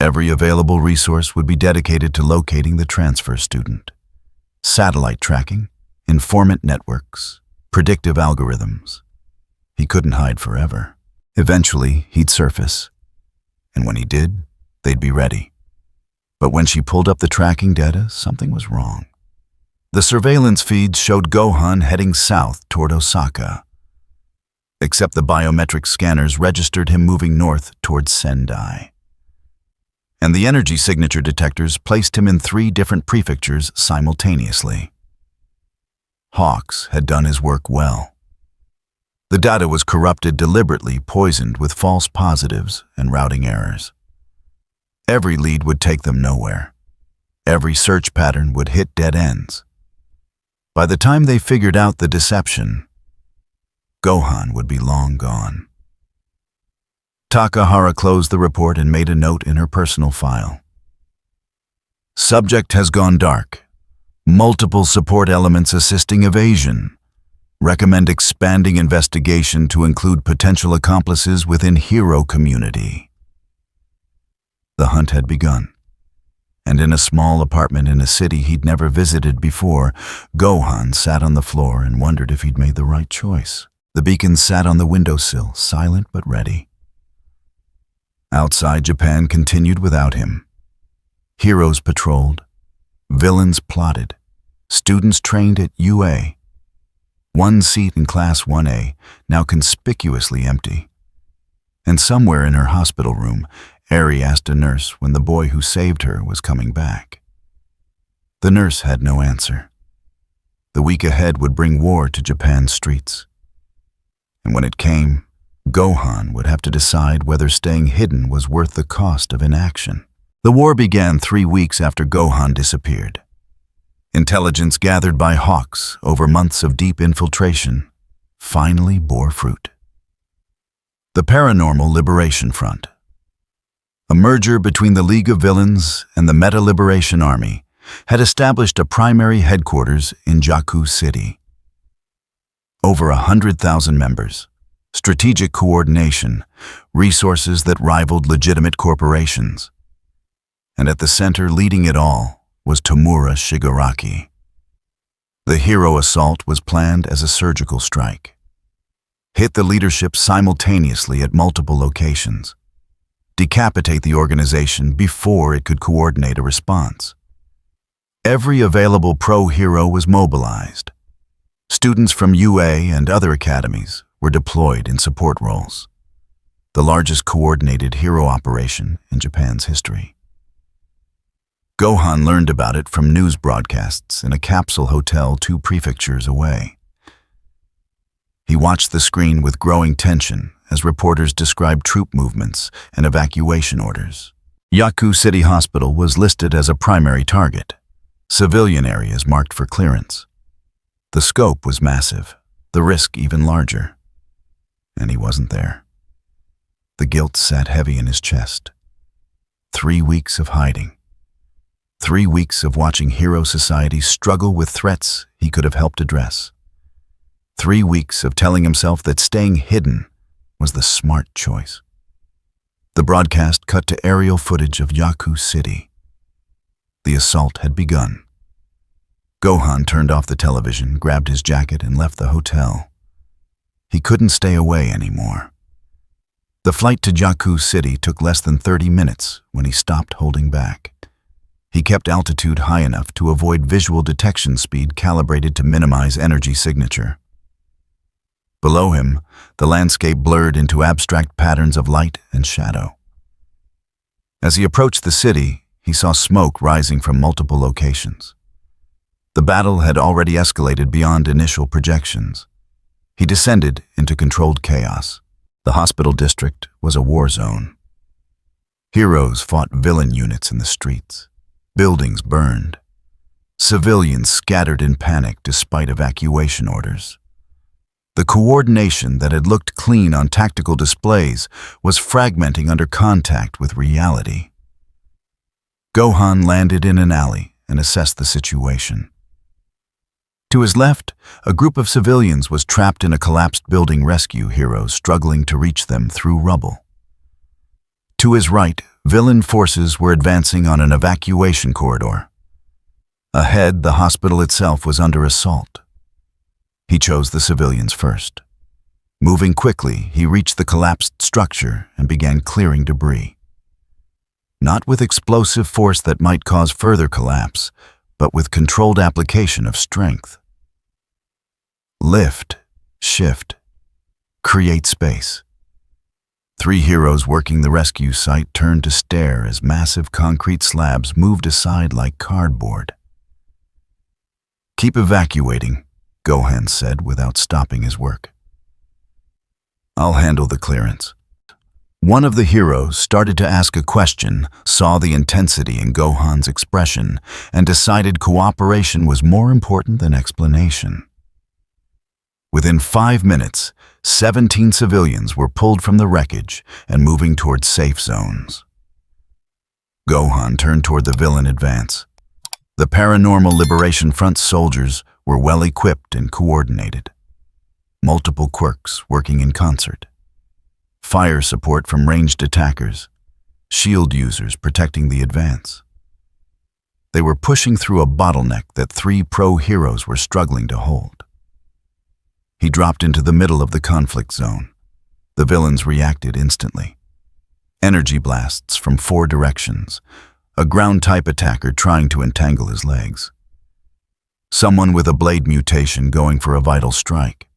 Every available resource would be dedicated to locating the transfer student. Satellite tracking, informant networks, predictive algorithms. He couldn't hide forever. Eventually, he'd surface. And when he did, they'd be ready. But when she pulled up the tracking data, something was wrong. The surveillance feeds showed Gohan heading south toward Osaka. Except the biometric scanners registered him moving north toward Sendai. And the energy signature detectors placed him in 3 different prefectures simultaneously. Hawks had done his work well. The data was corrupted, deliberately poisoned with false positives and routing errors. Every lead would take them nowhere. Every search pattern would hit dead ends. By the time they figured out the deception, Gohan would be long gone. Takahara closed the report and made a note in her personal file. Subject has gone dark. Multiple support elements assisting evasion. Recommend expanding investigation to include potential accomplices within hero community. The hunt had begun, and in a small apartment in a city he'd never visited before, Gohan sat on the floor and wondered if he'd made the right choice. The beacon sat on the windowsill, silent but ready. Outside, Japan continued without him. Heroes patrolled, villains plotted, students trained at UA. One seat in Class 1A, now conspicuously empty. And somewhere in her hospital room, Eri asked a nurse when the boy who saved her was coming back. The nurse had no answer. The week ahead would bring war to Japan's streets. And when it came, Gohan would have to decide whether staying hidden was worth the cost of inaction. The war began 3 weeks after Gohan disappeared. Intelligence gathered by Hawks over months of deep infiltration finally bore fruit. The Paranormal Liberation Front. A merger between the League of Villains and the Meta Liberation Army had established a primary headquarters in Jakku City. Over 100,000 members, strategic coordination, resources that rivaled legitimate corporations. And at the center leading it all was Tomura Shigaraki. The hero assault was planned as a surgical strike. Hit the leadership simultaneously at multiple locations. Decapitate the organization before it could coordinate a response. Every available pro-hero was mobilized. Students from UA and other academies were deployed in support roles. The largest coordinated hero operation in Japan's history. Gohan learned about it from news broadcasts in a capsule hotel 2 prefectures away. He watched the screen with growing tension as reporters described troop movements and evacuation orders. Yakuza City Hospital was listed as a primary target, civilian areas marked for clearance. The scope was massive, the risk even larger. And he wasn't there. The guilt sat heavy in his chest. 3 weeks of hiding. 3 weeks of watching hero society struggle with threats he could have helped address. 3 weeks of telling himself that staying hidden was the smart choice. The broadcast cut to aerial footage of Yakuza City. The assault had begun. Gohan turned off the television, grabbed his jacket, and left the hotel. He couldn't stay away anymore. The flight to Yakuza City took less than 30 minutes when he stopped holding back. He kept altitude high enough to avoid visual detection speed calibrated to minimize energy signature. Below him, the landscape blurred into abstract patterns of light and shadow. As he approached the city, he saw smoke rising from multiple locations. The battle had already escalated beyond initial projections. He descended into controlled chaos. The hospital district was a war zone. Heroes fought villain units in the streets. Buildings burned. Civilians scattered in panic despite evacuation orders. The coordination that had looked clean on tactical displays was fragmenting under contact with reality. Gohan landed in an alley and assessed the situation. To his left, a group of civilians was trapped in a collapsed building, rescue heroes struggling to reach them through rubble. To his right, Villain forces were advancing on an evacuation corridor. Ahead, the hospital itself was under assault. He chose the civilians first. Moving quickly, he reached the collapsed structure and began clearing debris. Not with explosive force that might cause further collapse, but with controlled application of strength. Lift, shift, create space. 3 heroes working the rescue site turned to stare as massive concrete slabs moved aside like cardboard. "Keep evacuating," Gohan said without stopping his work. "I'll handle the clearance." One of the heroes started to ask a question, saw the intensity in Gohan's expression, and decided cooperation was more important than explanation. Within 5 minutes, 17 civilians were pulled from the wreckage and moving towards safe zones. Gohan turned toward the villain advance. The Paranormal Liberation Front soldiers were well equipped and coordinated. Multiple quirks working in concert. Fire support from ranged attackers. Shield users protecting the advance. They were pushing through a bottleneck that 3 pro heroes were struggling to hold. He dropped into the middle of the conflict zone. The villains reacted instantly. Energy blasts from 4 directions. A ground-type attacker trying to entangle his legs. Someone with a blade mutation going for a vital strike.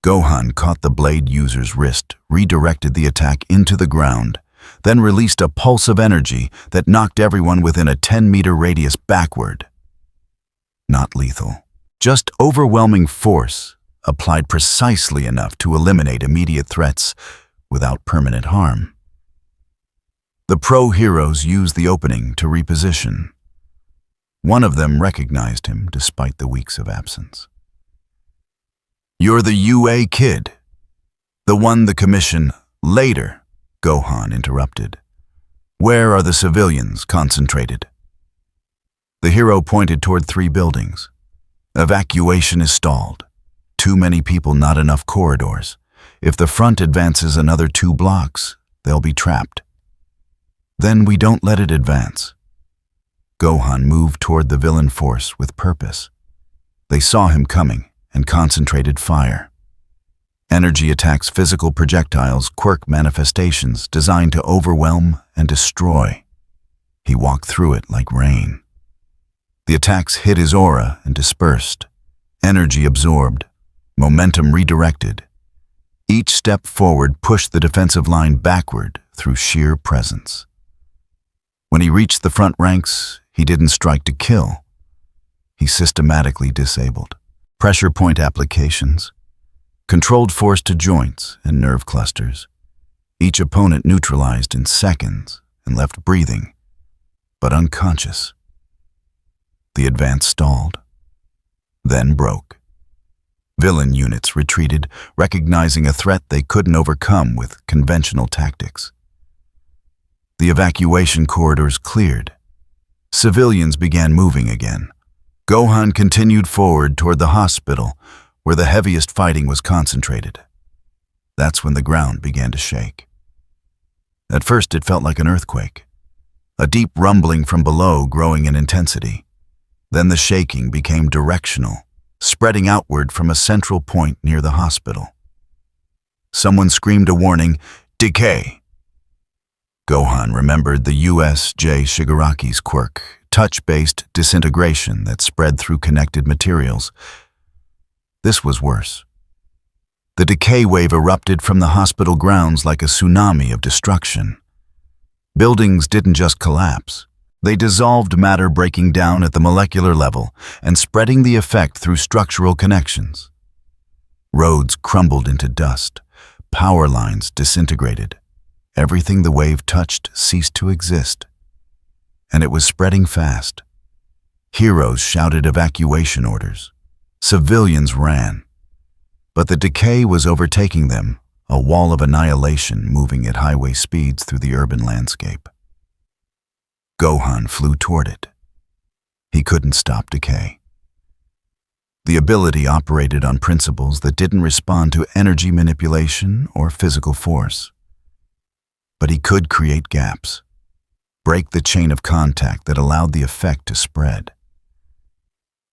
Gohan caught the blade user's wrist, redirected the attack into the ground, then released a pulse of energy that knocked everyone within a 10-meter radius backward. Not lethal, just overwhelming force, applied precisely enough to eliminate immediate threats without permanent harm. The pro heroes used the opening to reposition. One of them recognized him despite the weeks of absence. "You're the UA kid. The one the commission..." "Later," Gohan interrupted. "Where are the civilians concentrated?" The hero pointed toward 3 buildings. "Evacuation is stalled. Too many people, not enough corridors. If the front advances another 2 blocks, they'll be trapped." "Then we don't let it advance." Gohan moved toward the villain force with purpose. They saw him coming and concentrated fire. Energy attacks, physical projectiles, quirk manifestations designed to overwhelm and destroy. He walked through it like rain. The attacks hit his aura and dispersed. Energy absorbed. Momentum redirected. Each step forward pushed the defensive line backward through sheer presence. When he reached the front ranks, he didn't strike to kill. He systematically disabled. Pressure point applications. Controlled force to joints and nerve clusters. Each opponent neutralized in seconds and left breathing, but unconscious. The advance stalled, then broke. Villain units retreated, recognizing a threat they couldn't overcome with conventional tactics. The evacuation corridors cleared. Civilians began moving again. Gohan continued forward toward the hospital, where the heaviest fighting was concentrated. That's when the ground began to shake. At first it felt like an earthquake, a deep rumbling from below growing in intensity. Then the shaking became directional, spreading outward from a central point near the hospital. Someone screamed a warning, "Decay!" Gohan remembered the U.S.J. Shigaraki's quirk, touch-based disintegration that spread through connected materials. This was worse. The decay wave erupted from the hospital grounds like a tsunami of destruction. Buildings didn't just collapse. They dissolved, matter breaking down at the molecular level and spreading the effect through structural connections. Roads crumbled into dust. Power lines disintegrated. Everything the wave touched ceased to exist. And it was spreading fast. Heroes shouted evacuation orders. Civilians ran. But the decay was overtaking them, a wall of annihilation moving at highway speeds through the urban landscape. Gohan flew toward it. He couldn't stop decay. The ability operated on principles that didn't respond to energy manipulation or physical force. But he could create gaps, break the chain of contact that allowed the effect to spread.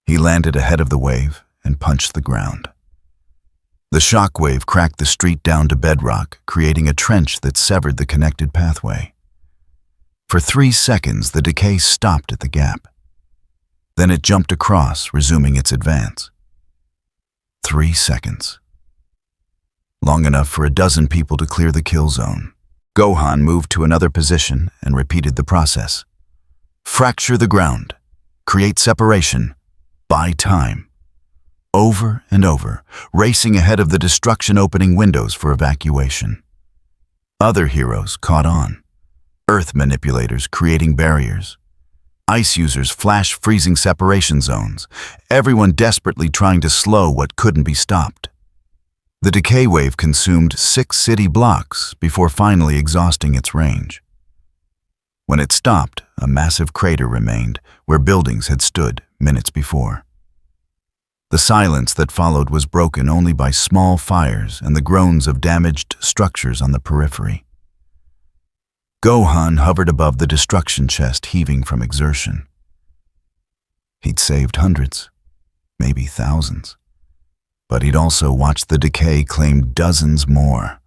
He landed ahead of the wave and punched the ground. The shockwave cracked the street down to bedrock, creating a trench that severed the connected pathway. For 3 seconds, the decay stopped at the gap. Then it jumped across, resuming its advance. 3 seconds. Long enough for a dozen people to clear the kill zone. Gohan moved to another position and repeated the process. Fracture the ground. Create separation. Buy time. Over and over, racing ahead of the destruction-opening windows for evacuation. Other heroes caught on. Earth manipulators creating barriers. Ice users flash-freezing separation zones. Everyone desperately trying to slow what couldn't be stopped. The decay wave consumed 6 city blocks before finally exhausting its range. When it stopped, a massive crater remained where buildings had stood minutes before. The silence that followed was broken only by small fires and the groans of damaged structures on the periphery. Gohan hovered above the destruction chest, heaving from exertion. He'd saved hundreds, maybe thousands. But he'd also watched the decay claim dozens more.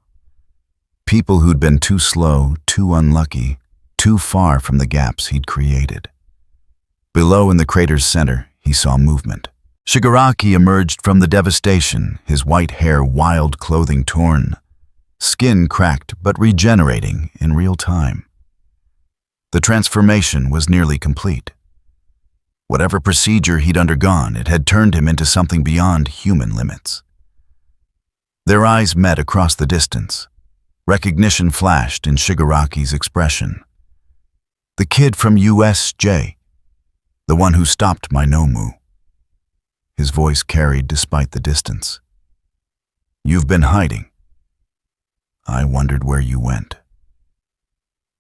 People who'd been too slow, too unlucky, too far from the gaps he'd created. Below in the crater's center, he saw movement. Shigaraki emerged from the devastation, his white hair wild, clothing torn, skin cracked but regenerating in real time. The transformation was nearly complete. Whatever procedure he'd undergone, it had turned him into something beyond human limits. Their eyes met across the distance. Recognition flashed in Shigaraki's expression. The kid from USJ, the one who stopped my Nomu. His voice carried despite the distance. You've been hiding. I wondered where you went.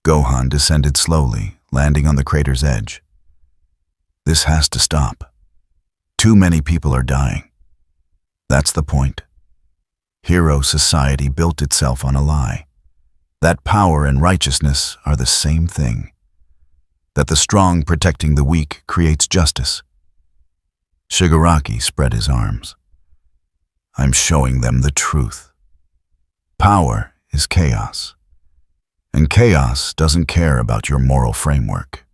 Gohan descended slowly, landing on the crater's edge. This has to stop. Too many people are dying. That's the point. Hero society built itself on a lie. That power and righteousness are the same thing. That the strong protecting the weak creates justice. Shigaraki spread his arms. I'm showing them the truth. Power is chaos. And chaos doesn't care about your moral framework.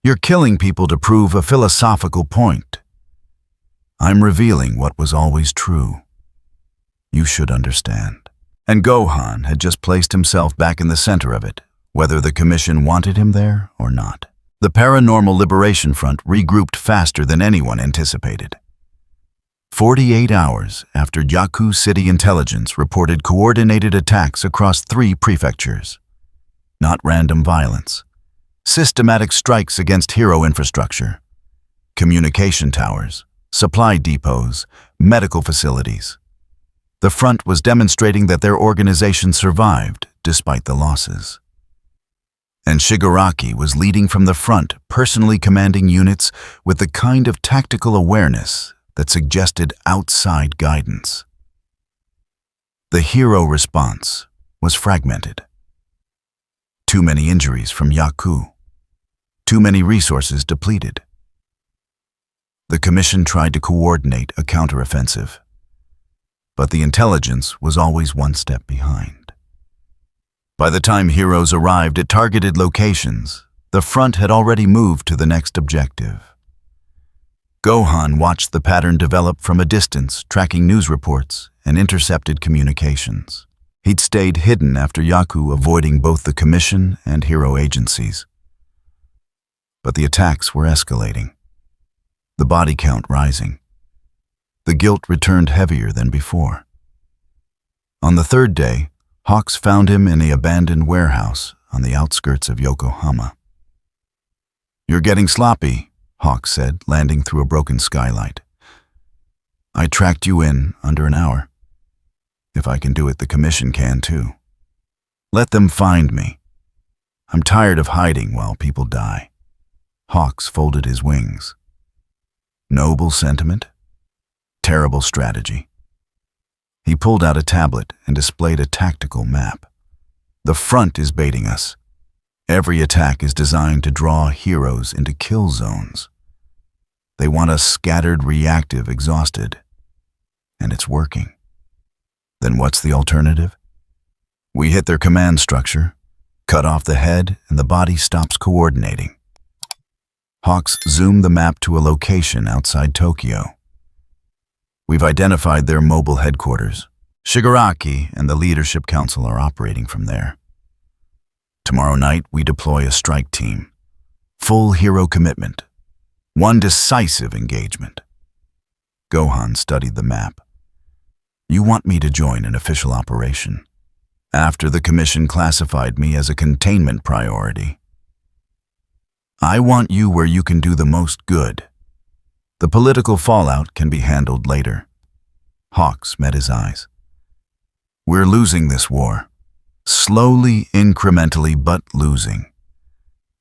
You're killing people to prove a philosophical point. I'm revealing what was always true. You should understand. And Gohan had just placed himself back in the center of it, whether the Commission wanted him there or not. The Paranormal Liberation Front regrouped faster than anyone anticipated. 48 hours after Yakuza City Intelligence reported coordinated attacks across 3 prefectures. Not random violence. Systematic strikes against hero infrastructure. Communication towers, supply depots, medical facilities. The front was demonstrating that their organization survived despite the losses. And Shigaraki was leading from the front, personally commanding units with the kind of tactical awareness that suggested outside guidance. The hero response was fragmented. Too many injuries from Yakuza. Too many resources depleted. The Commission tried to coordinate a counteroffensive, but the intelligence was always one step behind. By the time heroes arrived at targeted locations, the front had already moved to the next objective. Gohan watched the pattern develop from a distance, tracking news reports and intercepted communications. He'd stayed hidden after Yakuza, avoiding both the Commission and hero agencies. But the attacks were escalating. The body count rising. The guilt returned heavier than before. On the 3rd day, Hawks found him in an abandoned warehouse on the outskirts of Yokohama. You're getting sloppy, Hawks said, landing through a broken skylight. I tracked you in under an hour. If I can do it, the Commission can too. Let them find me. I'm tired of hiding while people die. Hawks folded his wings. Noble sentiment? Terrible strategy. He pulled out a tablet and displayed a tactical map. The front is baiting us. Every attack is designed to draw heroes into kill zones. They want us scattered, reactive, exhausted. And it's working. Then what's the alternative? We hit their command structure, cut off the head, and the body stops coordinating. Hawks zoom the map to a location outside Tokyo. We've identified their mobile headquarters. Shigaraki and the Leadership Council are operating from there. Tomorrow night, we deploy a strike team. Full hero commitment. One decisive engagement. Gohan studied the map. You want me to join an official operation? After the commission classified me as a containment priority. I want you where you can do the most good. The political fallout can be handled later. Hawks met his eyes. We're losing this war. Slowly, incrementally, but losing.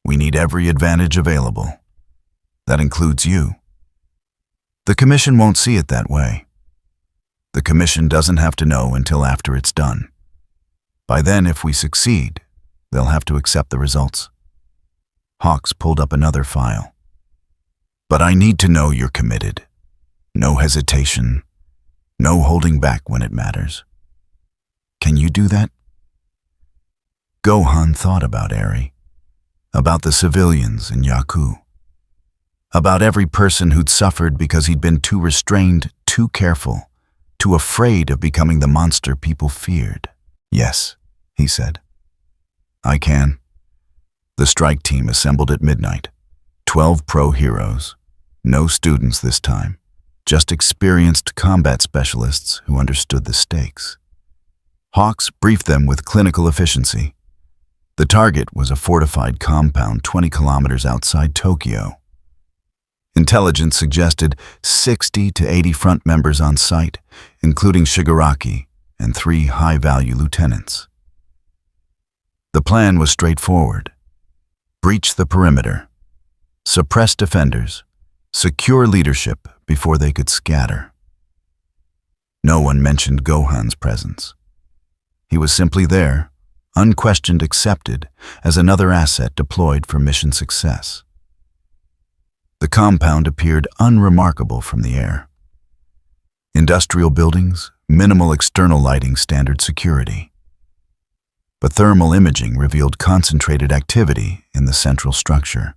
We need every advantage available. That includes you. The commission won't see it that way. The commission doesn't have to know until after it's done. By then, if we succeed, they'll have to accept the results. Hawks pulled up another file. But I need to know you're committed. No hesitation. No holding back when it matters. Can you do that? Gohan thought about Eri, about the civilians in Yaku, about every person who'd suffered because he'd been too restrained, too careful, too afraid of becoming the monster people feared. Yes, he said. I can. The strike team assembled at midnight. 12 pro heroes. No students this time. Just experienced combat specialists who understood the stakes. Hawks briefed them with clinical efficiency. The target was a fortified compound 20 kilometers outside Tokyo. Intelligence suggested 60 to 80 front members on site, including Shigaraki and 3 high-value lieutenants. The plan was straightforward. Breach the perimeter, suppress defenders, secure leadership before they could scatter. No one mentioned Gohan's presence. He was simply there, unquestioned accepted, as another asset deployed for mission success. The compound appeared unremarkable from the air. Industrial buildings, minimal external lighting, standard security. But thermal imaging revealed concentrated activity in the central structure.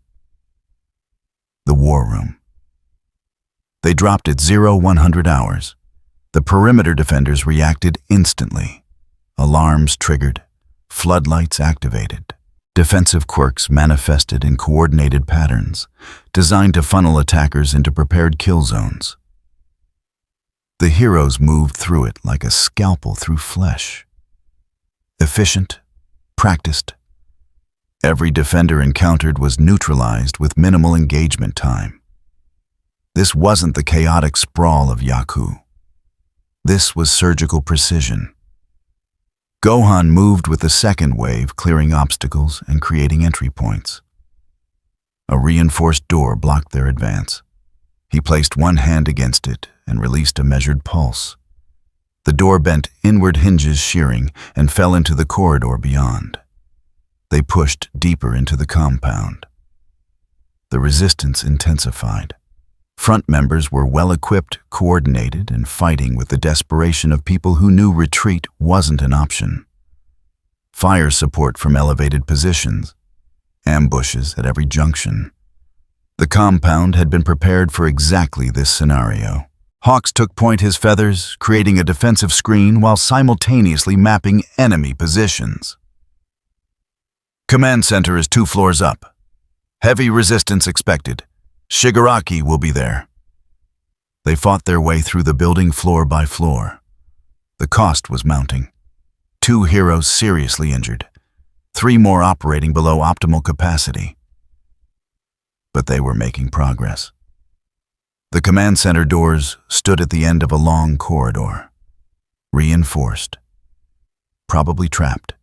The war room. They dropped at 0100 hours. The perimeter defenders reacted instantly. Alarms triggered, floodlights activated. Defensive quirks manifested in coordinated patterns, designed to funnel attackers into prepared kill zones. The heroes moved through it like a scalpel through flesh. Efficient, practiced. Every defender encountered was neutralized with minimal engagement time. This wasn't the chaotic sprawl of Yaku. This was surgical precision. Gohan moved with the second wave, clearing obstacles and creating entry points. A reinforced door blocked their advance. He placed one hand against it and released a measured pulse. The door bent inward, hinges shearing, and fell into the corridor beyond. They pushed deeper into the compound. The resistance intensified. Front members were well-equipped, coordinated, and fighting with the desperation of people who knew retreat wasn't an option. Fire support from elevated positions. Ambushes at every junction. The compound had been prepared for exactly this scenario. Hawks took point his feathers, creating a defensive screen while simultaneously mapping enemy positions. Command center is 2 floors up. Heavy resistance expected. Shigaraki will be there. They fought their way through the building floor by floor. The cost was mounting. 2 heroes seriously injured. 3 more operating below optimal capacity. But they were making progress. The command center doors stood at the end of a long corridor. Reinforced. Probably trapped.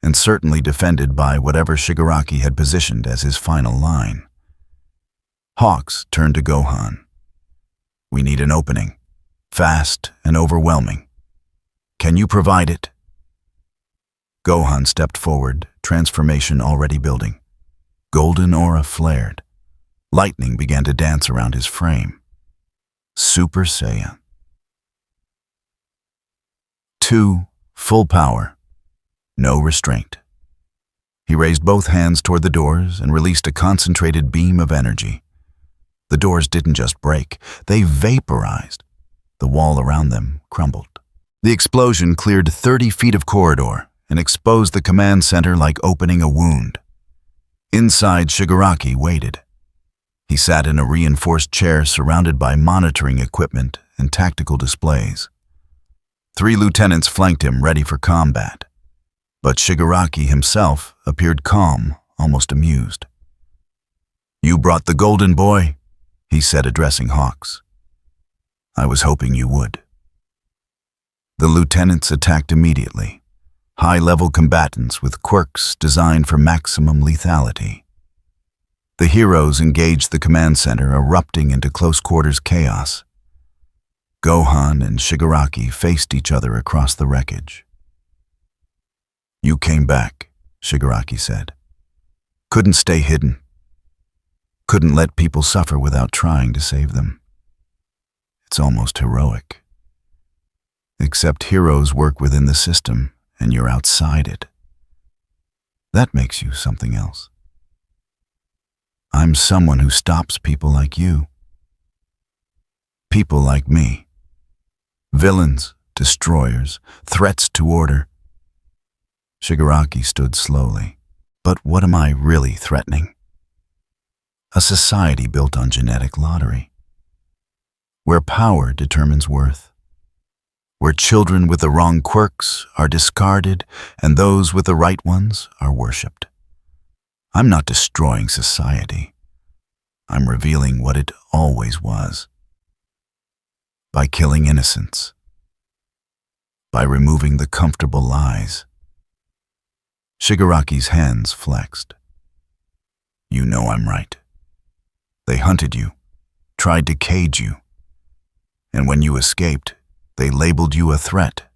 And certainly defended by whatever Shigaraki had positioned as his final line. Hawks turned to Gohan. We need an opening. Fast and overwhelming. Can you provide it? Gohan stepped forward, transformation already building. Golden aura flared. Lightning began to dance around his frame. Super Saiyan. 2. Full power. No restraint. He raised both hands toward the doors and released a concentrated beam of energy. The doors didn't just break, they vaporized. The wall around them crumbled. The explosion cleared 30 feet of corridor and exposed the command center like opening a wound. Inside, Shigaraki waited. He sat in a reinforced chair surrounded by monitoring equipment and tactical displays. 3 lieutenants flanked him, ready for combat. But Shigaraki himself appeared calm, almost amused. "You brought the golden boy?" he said, addressing Hawks. "I was hoping you would." The lieutenants attacked immediately. High-level combatants with quirks designed for maximum lethality. The heroes engaged the command center, erupting into close-quarters chaos. Gohan and Shigaraki faced each other across the wreckage. "You came back," Shigaraki said. "Couldn't stay hidden. Couldn't let people suffer without trying to save them. It's almost heroic. Except heroes work within the system, and you're outside it. That makes you something else. I'm someone who stops people like you. People like me. Villains, destroyers, threats to order." Shigaraki stood slowly. "But what am I really threatening? A society built on genetic lottery, where power determines worth, where children with the wrong quirks are discarded and those with the right ones are worshipped. I'm not destroying society. I'm revealing what it always was. By killing innocence. By removing the comfortable lies." Shigaraki's hands flexed. "You know I'm right. They hunted you, tried to cage you, and when you escaped, they labeled you a threat.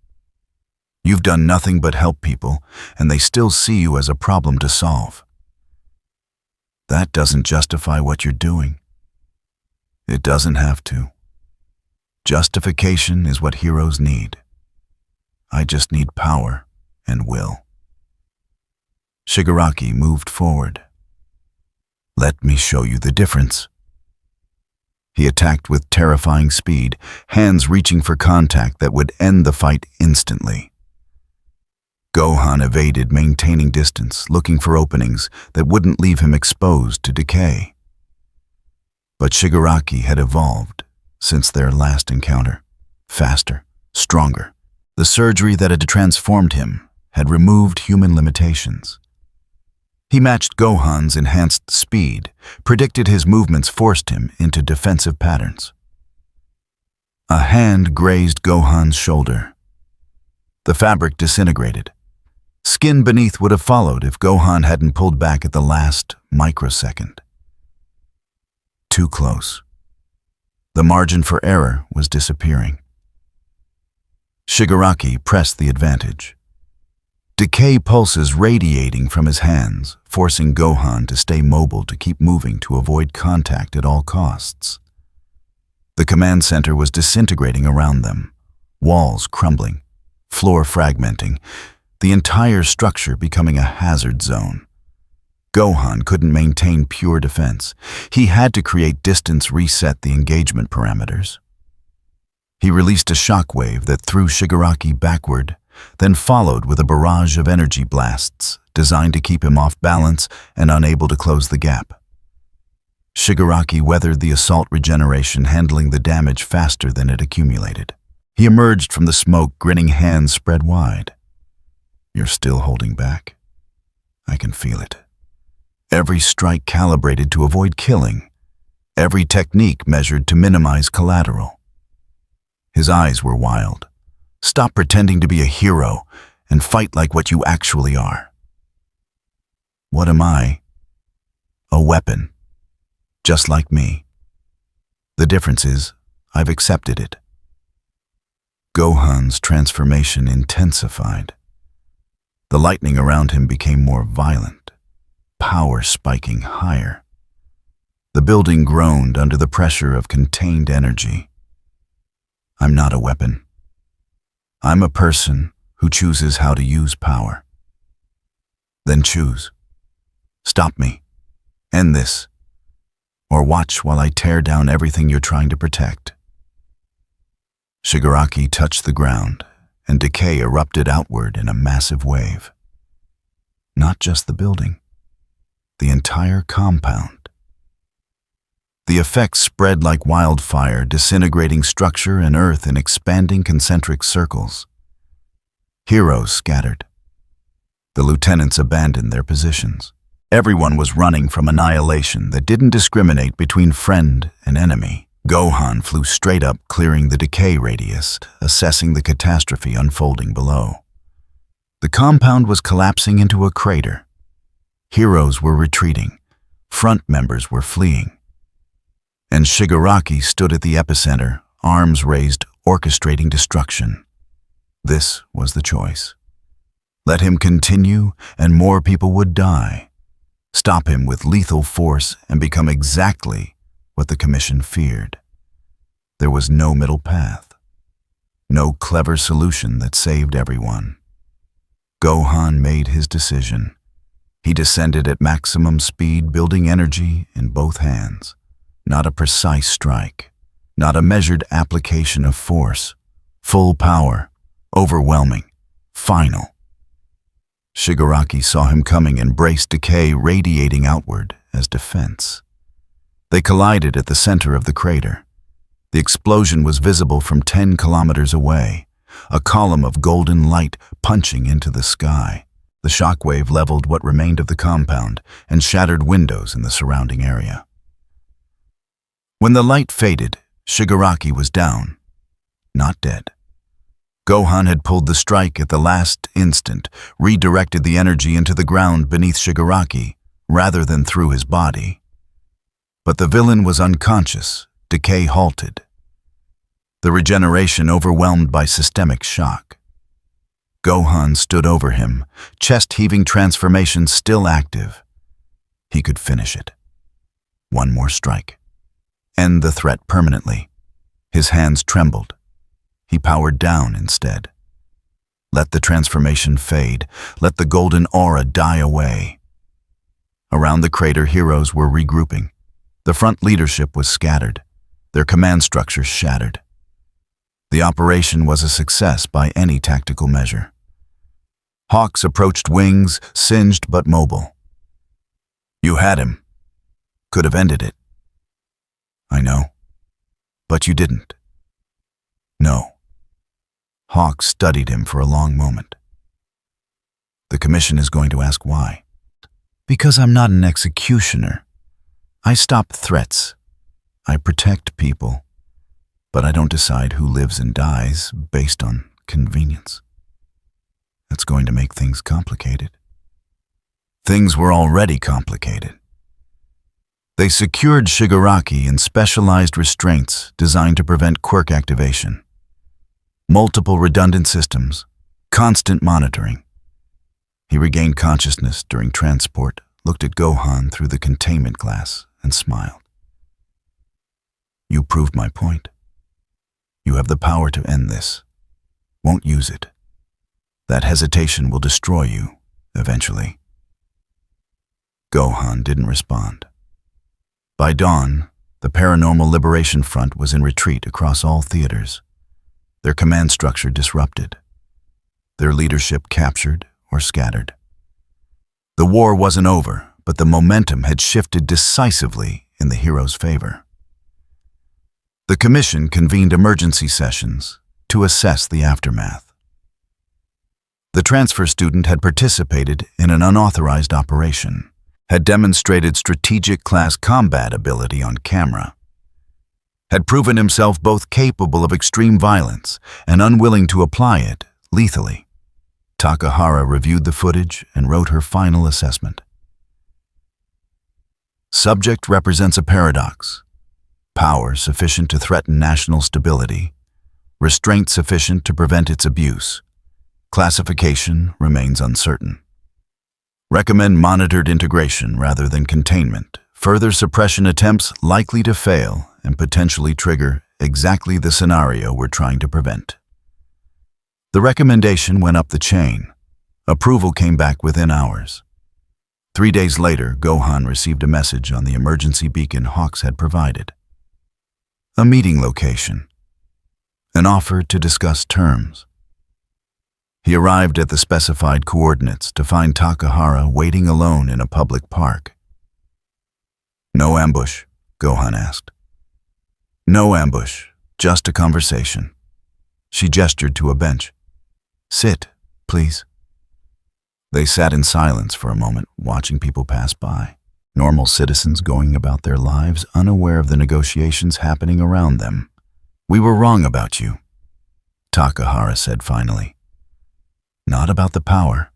You've done nothing but help people, and they still see you as a problem to solve. That doesn't justify what you're doing. It doesn't have to. Justification is what heroes need. I just need power and will." Shigaraki moved forward. "Let me show you the difference." He attacked with terrifying speed, hands reaching for contact that would end the fight instantly. Gohan evaded, maintaining distance, looking for openings that wouldn't leave him exposed to decay. But Shigaraki had evolved since their last encounter. Faster, stronger. The surgery that had transformed him had removed human limitations. He matched Gohan's enhanced speed, predicted his movements forced him into defensive patterns. A hand grazed Gohan's shoulder. The fabric disintegrated. Skin beneath would have followed if Gohan hadn't pulled back at the last microsecond. Too close. The margin for error was disappearing. Shigaraki pressed the advantage. Decay pulses radiating from his hands, forcing Gohan to stay mobile, to keep moving, to avoid contact at all costs. The command center was disintegrating around them, walls crumbling, floor fragmenting, the entire structure becoming a hazard zone. Gohan couldn't maintain pure defense. He had to create distance, reset the engagement parameters. He released a shockwave that threw Shigaraki backward, then followed with a barrage of energy blasts designed to keep him off balance and unable to close the gap. Shigaraki weathered the assault regeneration, handling the damage faster than it accumulated. He emerged from the smoke, grinning, hands spread wide. "You're still holding back. I can feel it. Every strike calibrated to avoid killing. Every technique measured to minimize collateral." His eyes were wild. "Stop pretending to be a hero and fight like what you actually are." "What am I?" "A weapon. Just like me. The difference is, I've accepted it." Gohan's transformation intensified. The lightning around him became more violent, power spiking higher. The building groaned under the pressure of contained energy. I'm not a weapon. I'm a person who chooses how to use power. Then choose. Stop me. End this. Or watch while I tear down everything you're trying to protect. Shigaraki touched the ground, and Decay erupted outward in a massive wave. Not just the building, the entire compound. The effects spread like wildfire, disintegrating structure and earth in expanding concentric circles. Heroes scattered. The lieutenants abandoned their positions. Everyone was running from annihilation that didn't discriminate between friend and enemy. Gohan flew straight up, clearing the decay radius, assessing the catastrophe unfolding below. The compound was collapsing into a crater. Heroes were retreating. Front members were fleeing. And Shigaraki stood at the epicenter, arms raised, orchestrating destruction. This was the choice. Let him continue, and more people would die. Stop him with lethal force and become exactly what the Commission feared. There was no middle path. No clever solution that saved everyone. Gohan made his decision. He descended at maximum speed, building energy in both hands. Not a precise strike. Not a measured application of force. Full power. Overwhelming. Final. Shigaraki saw him coming and braced Decay, radiating outward as defense. They collided at the center of the crater. The explosion was visible from 10 kilometers away, a column of golden light punching into the sky. The shockwave leveled what remained of the compound and shattered windows in the surrounding area. When the light faded, Shigaraki was down, not dead. Gohan had pulled the strike at the last instant, redirected the energy into the ground beneath Shigaraki, rather than through his body. But the villain was unconscious. Decay halted. The regeneration overwhelmed by systemic shock. Gohan stood over him, chest-heaving transformation still active. He could finish it. One more strike. End the threat permanently. His hands trembled. He powered down instead. Let the transformation fade. Let the golden aura die away. Around the crater, heroes were regrouping. The front leadership was scattered. Their command structures shattered. The operation was a success by any tactical measure. Hawks approached wings, singed but mobile. You had him. Could have ended it. I know. But you didn't. No. Hawk studied him for a long moment. The Commission is going to ask why. Because I'm not an executioner. I stop threats. I protect people. But I don't decide who lives and dies based on convenience. That's going to make things complicated. Things were already complicated. They secured Shigaraki in specialized restraints designed to prevent Quirk activation. Multiple redundant systems, constant monitoring. He regained consciousness during transport, looked at Gohan through the containment glass, and smiled. You proved my point. You have the power to end this. Won't use it. That hesitation will destroy you, eventually. Gohan didn't respond. By dawn, the Paranormal Liberation Front was in retreat across all theaters. Their command structure disrupted. Their leadership captured or scattered. The war wasn't over, but the momentum had shifted decisively in the heroes' favor. The Commission convened emergency sessions to assess the aftermath. The transfer student had participated in an unauthorized operation, had demonstrated strategic class combat ability on camera, had proven himself both capable of extreme violence and unwilling to apply it lethally. Takahara reviewed the footage and wrote her final assessment. Subject represents a paradox. Power sufficient to threaten national stability, restraint sufficient to prevent its abuse, Classification remains uncertain. Recommend monitored integration rather than containment. Further suppression attempts likely to fail and potentially trigger exactly the scenario we're trying to prevent. The recommendation went up the chain. Approval came back within hours. 3 days later, Gohan received a message on the emergency beacon Hawks had provided. A meeting location. An offer to discuss terms. He arrived at the specified coordinates to find Takahara waiting alone in a public park. "No ambush?" Gohan asked. "No ambush, just a conversation." She gestured to a bench. "Sit, please." They sat in silence for a moment, watching people pass by. Normal citizens going about their lives, unaware of the negotiations happening around them. "We were wrong about you," Takahara said finally. "Not about the power.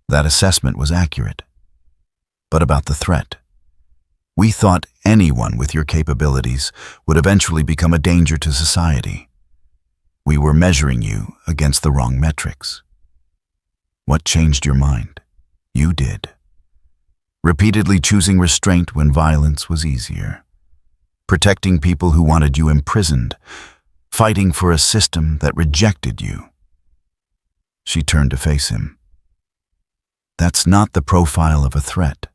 That assessment was accurate. But about the threat. We thought anyone with your capabilities would eventually become a danger to society. We were measuring you against the wrong metrics. What changed your mind? You did. Repeatedly choosing restraint when violence was easier. Protecting people who wanted you imprisoned. Fighting for a system that rejected you." She turned to face him. "That's not the profile of a threat.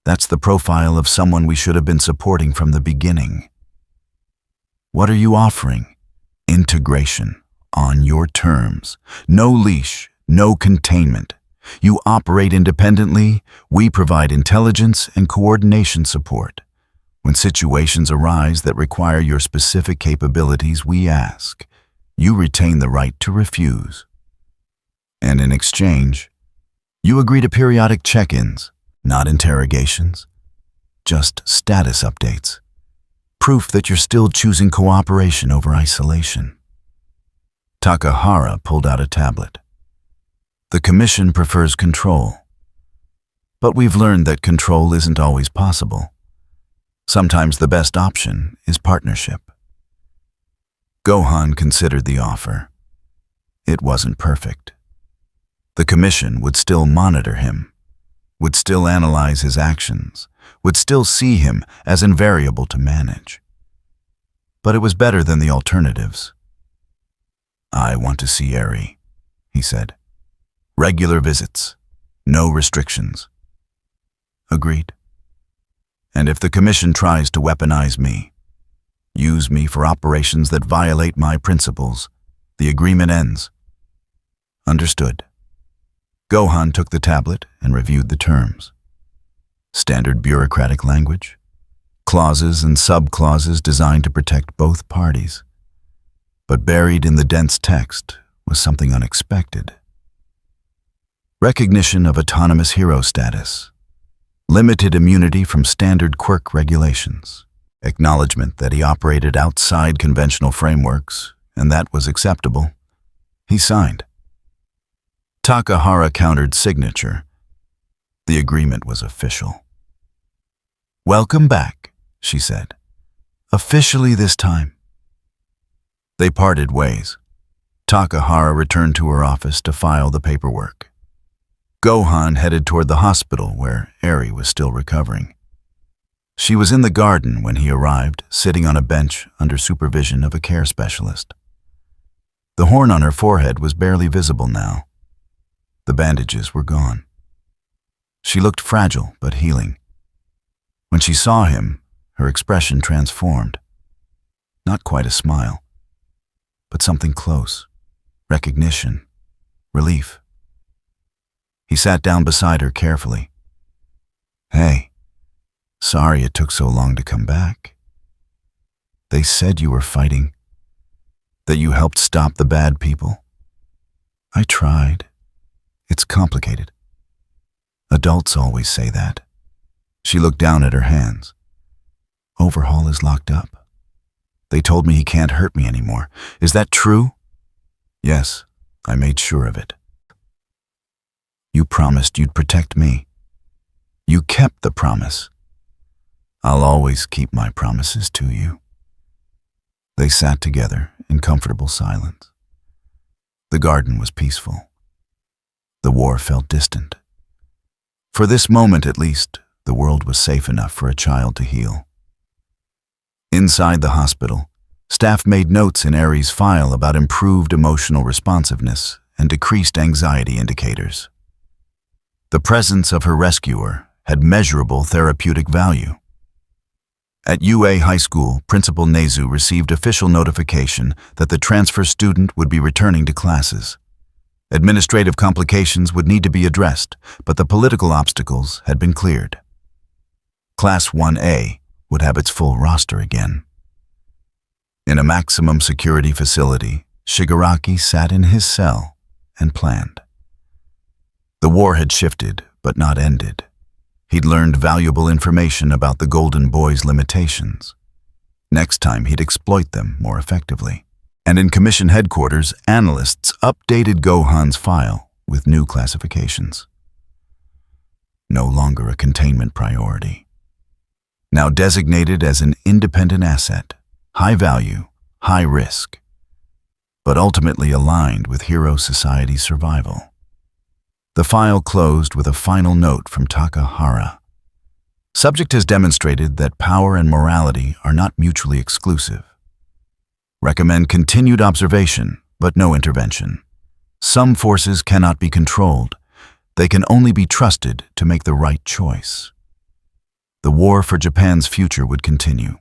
That's the profile of someone we should have been supporting from the beginning. What are you offering? Integration, on your terms. No leash, no containment. You operate independently, we provide intelligence and coordination support. When situations arise that require your specific capabilities, we ask. You retain the right to refuse. And in exchange, you agree to periodic check-ins, not interrogations, just status updates. Proof that you're still choosing cooperation over isolation." Takahara pulled out a tablet. "The Commission prefers control. But we've learned that control isn't always possible. Sometimes the best option is partnership." Gohan considered the offer. It wasn't perfect. The Commission would still monitor him, would still analyze his actions, would still see him as invariable to manage. But it was better than the alternatives. "I want to see Eri," he said. "Regular visits, no restrictions." "Agreed. And if the Commission tries to weaponize me, use me for operations that violate my principles, the agreement ends." "Understood." Gohan took the tablet and reviewed the terms. Standard bureaucratic language, clauses and sub-clauses designed to protect both parties. But buried in the dense text was something unexpected. Recognition of autonomous hero status, limited immunity from standard Quirk regulations, acknowledgement that he operated outside conventional frameworks, and that was acceptable. He signed. Takahara countered signature. The agreement was official. "Welcome back," she said. "Officially this time." They parted ways. Takahara returned to her office to file the paperwork. Gohan headed toward the hospital where Eri was still recovering. She was in the garden when he arrived, sitting on a bench under supervision of a care specialist. The horn on her forehead was barely visible now. The bandages were gone. She looked fragile but healing. When she saw him, her expression transformed. Not quite a smile, but something close. Recognition. Relief. He sat down beside her carefully. "Hey, sorry it took so long to come back. They said you were fighting, that you helped stop the bad people. I tried. It's complicated. Adults always say that." She looked down at her hands. "Overhaul is locked up. They told me he can't hurt me anymore. Is that true?" "Yes, I made sure of it." "You promised you'd protect me. You kept the promise. I'll always keep my promises to you." They sat together in comfortable silence. The garden was peaceful. The war felt distant. For this moment, at least, the world was safe enough for a child to heal. Inside the hospital, staff made notes in Eri's file about improved emotional responsiveness and decreased anxiety indicators. The presence of her rescuer had measurable therapeutic value. At UA High School, Principal Nezu received official notification that the transfer student would be returning to classes. Administrative complications would need to be addressed, but the political obstacles had been cleared. Class 1A would have its full roster again. In a maximum security facility, Shigaraki sat in his cell and planned. The war had shifted, but not ended. He'd learned valuable information about the Golden Boy's limitations. Next time, he'd exploit them more effectively. And in Commission headquarters, analysts updated Gohan's file with new classifications. No longer a containment priority. Now designated as an independent asset, high value, high risk, but ultimately aligned with Hero Society's survival. The file closed with a final note from Takahara. Subject has demonstrated that power and morality are not mutually exclusive. Recommend continued observation, but no intervention. Some forces cannot be controlled. They can only be trusted to make the right choice. The war for Japan's future would continue.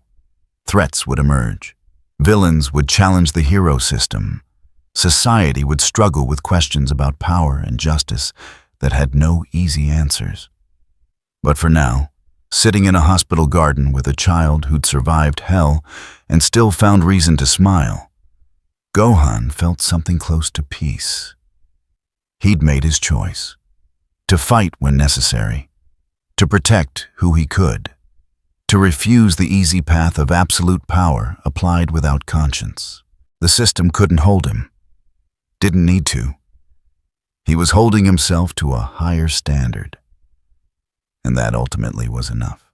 Threats would emerge. Villains would challenge the hero system. Society would struggle with questions about power and justice that had no easy answers. But for now, sitting in a hospital garden with a child who'd survived hell and still found reason to smile, Gohan felt something close to peace. He'd made his choice. To fight when necessary. To protect who he could. To refuse the easy path of absolute power applied without conscience. The system couldn't hold him. Didn't need to. He was holding himself to a higher standard. And that ultimately was enough.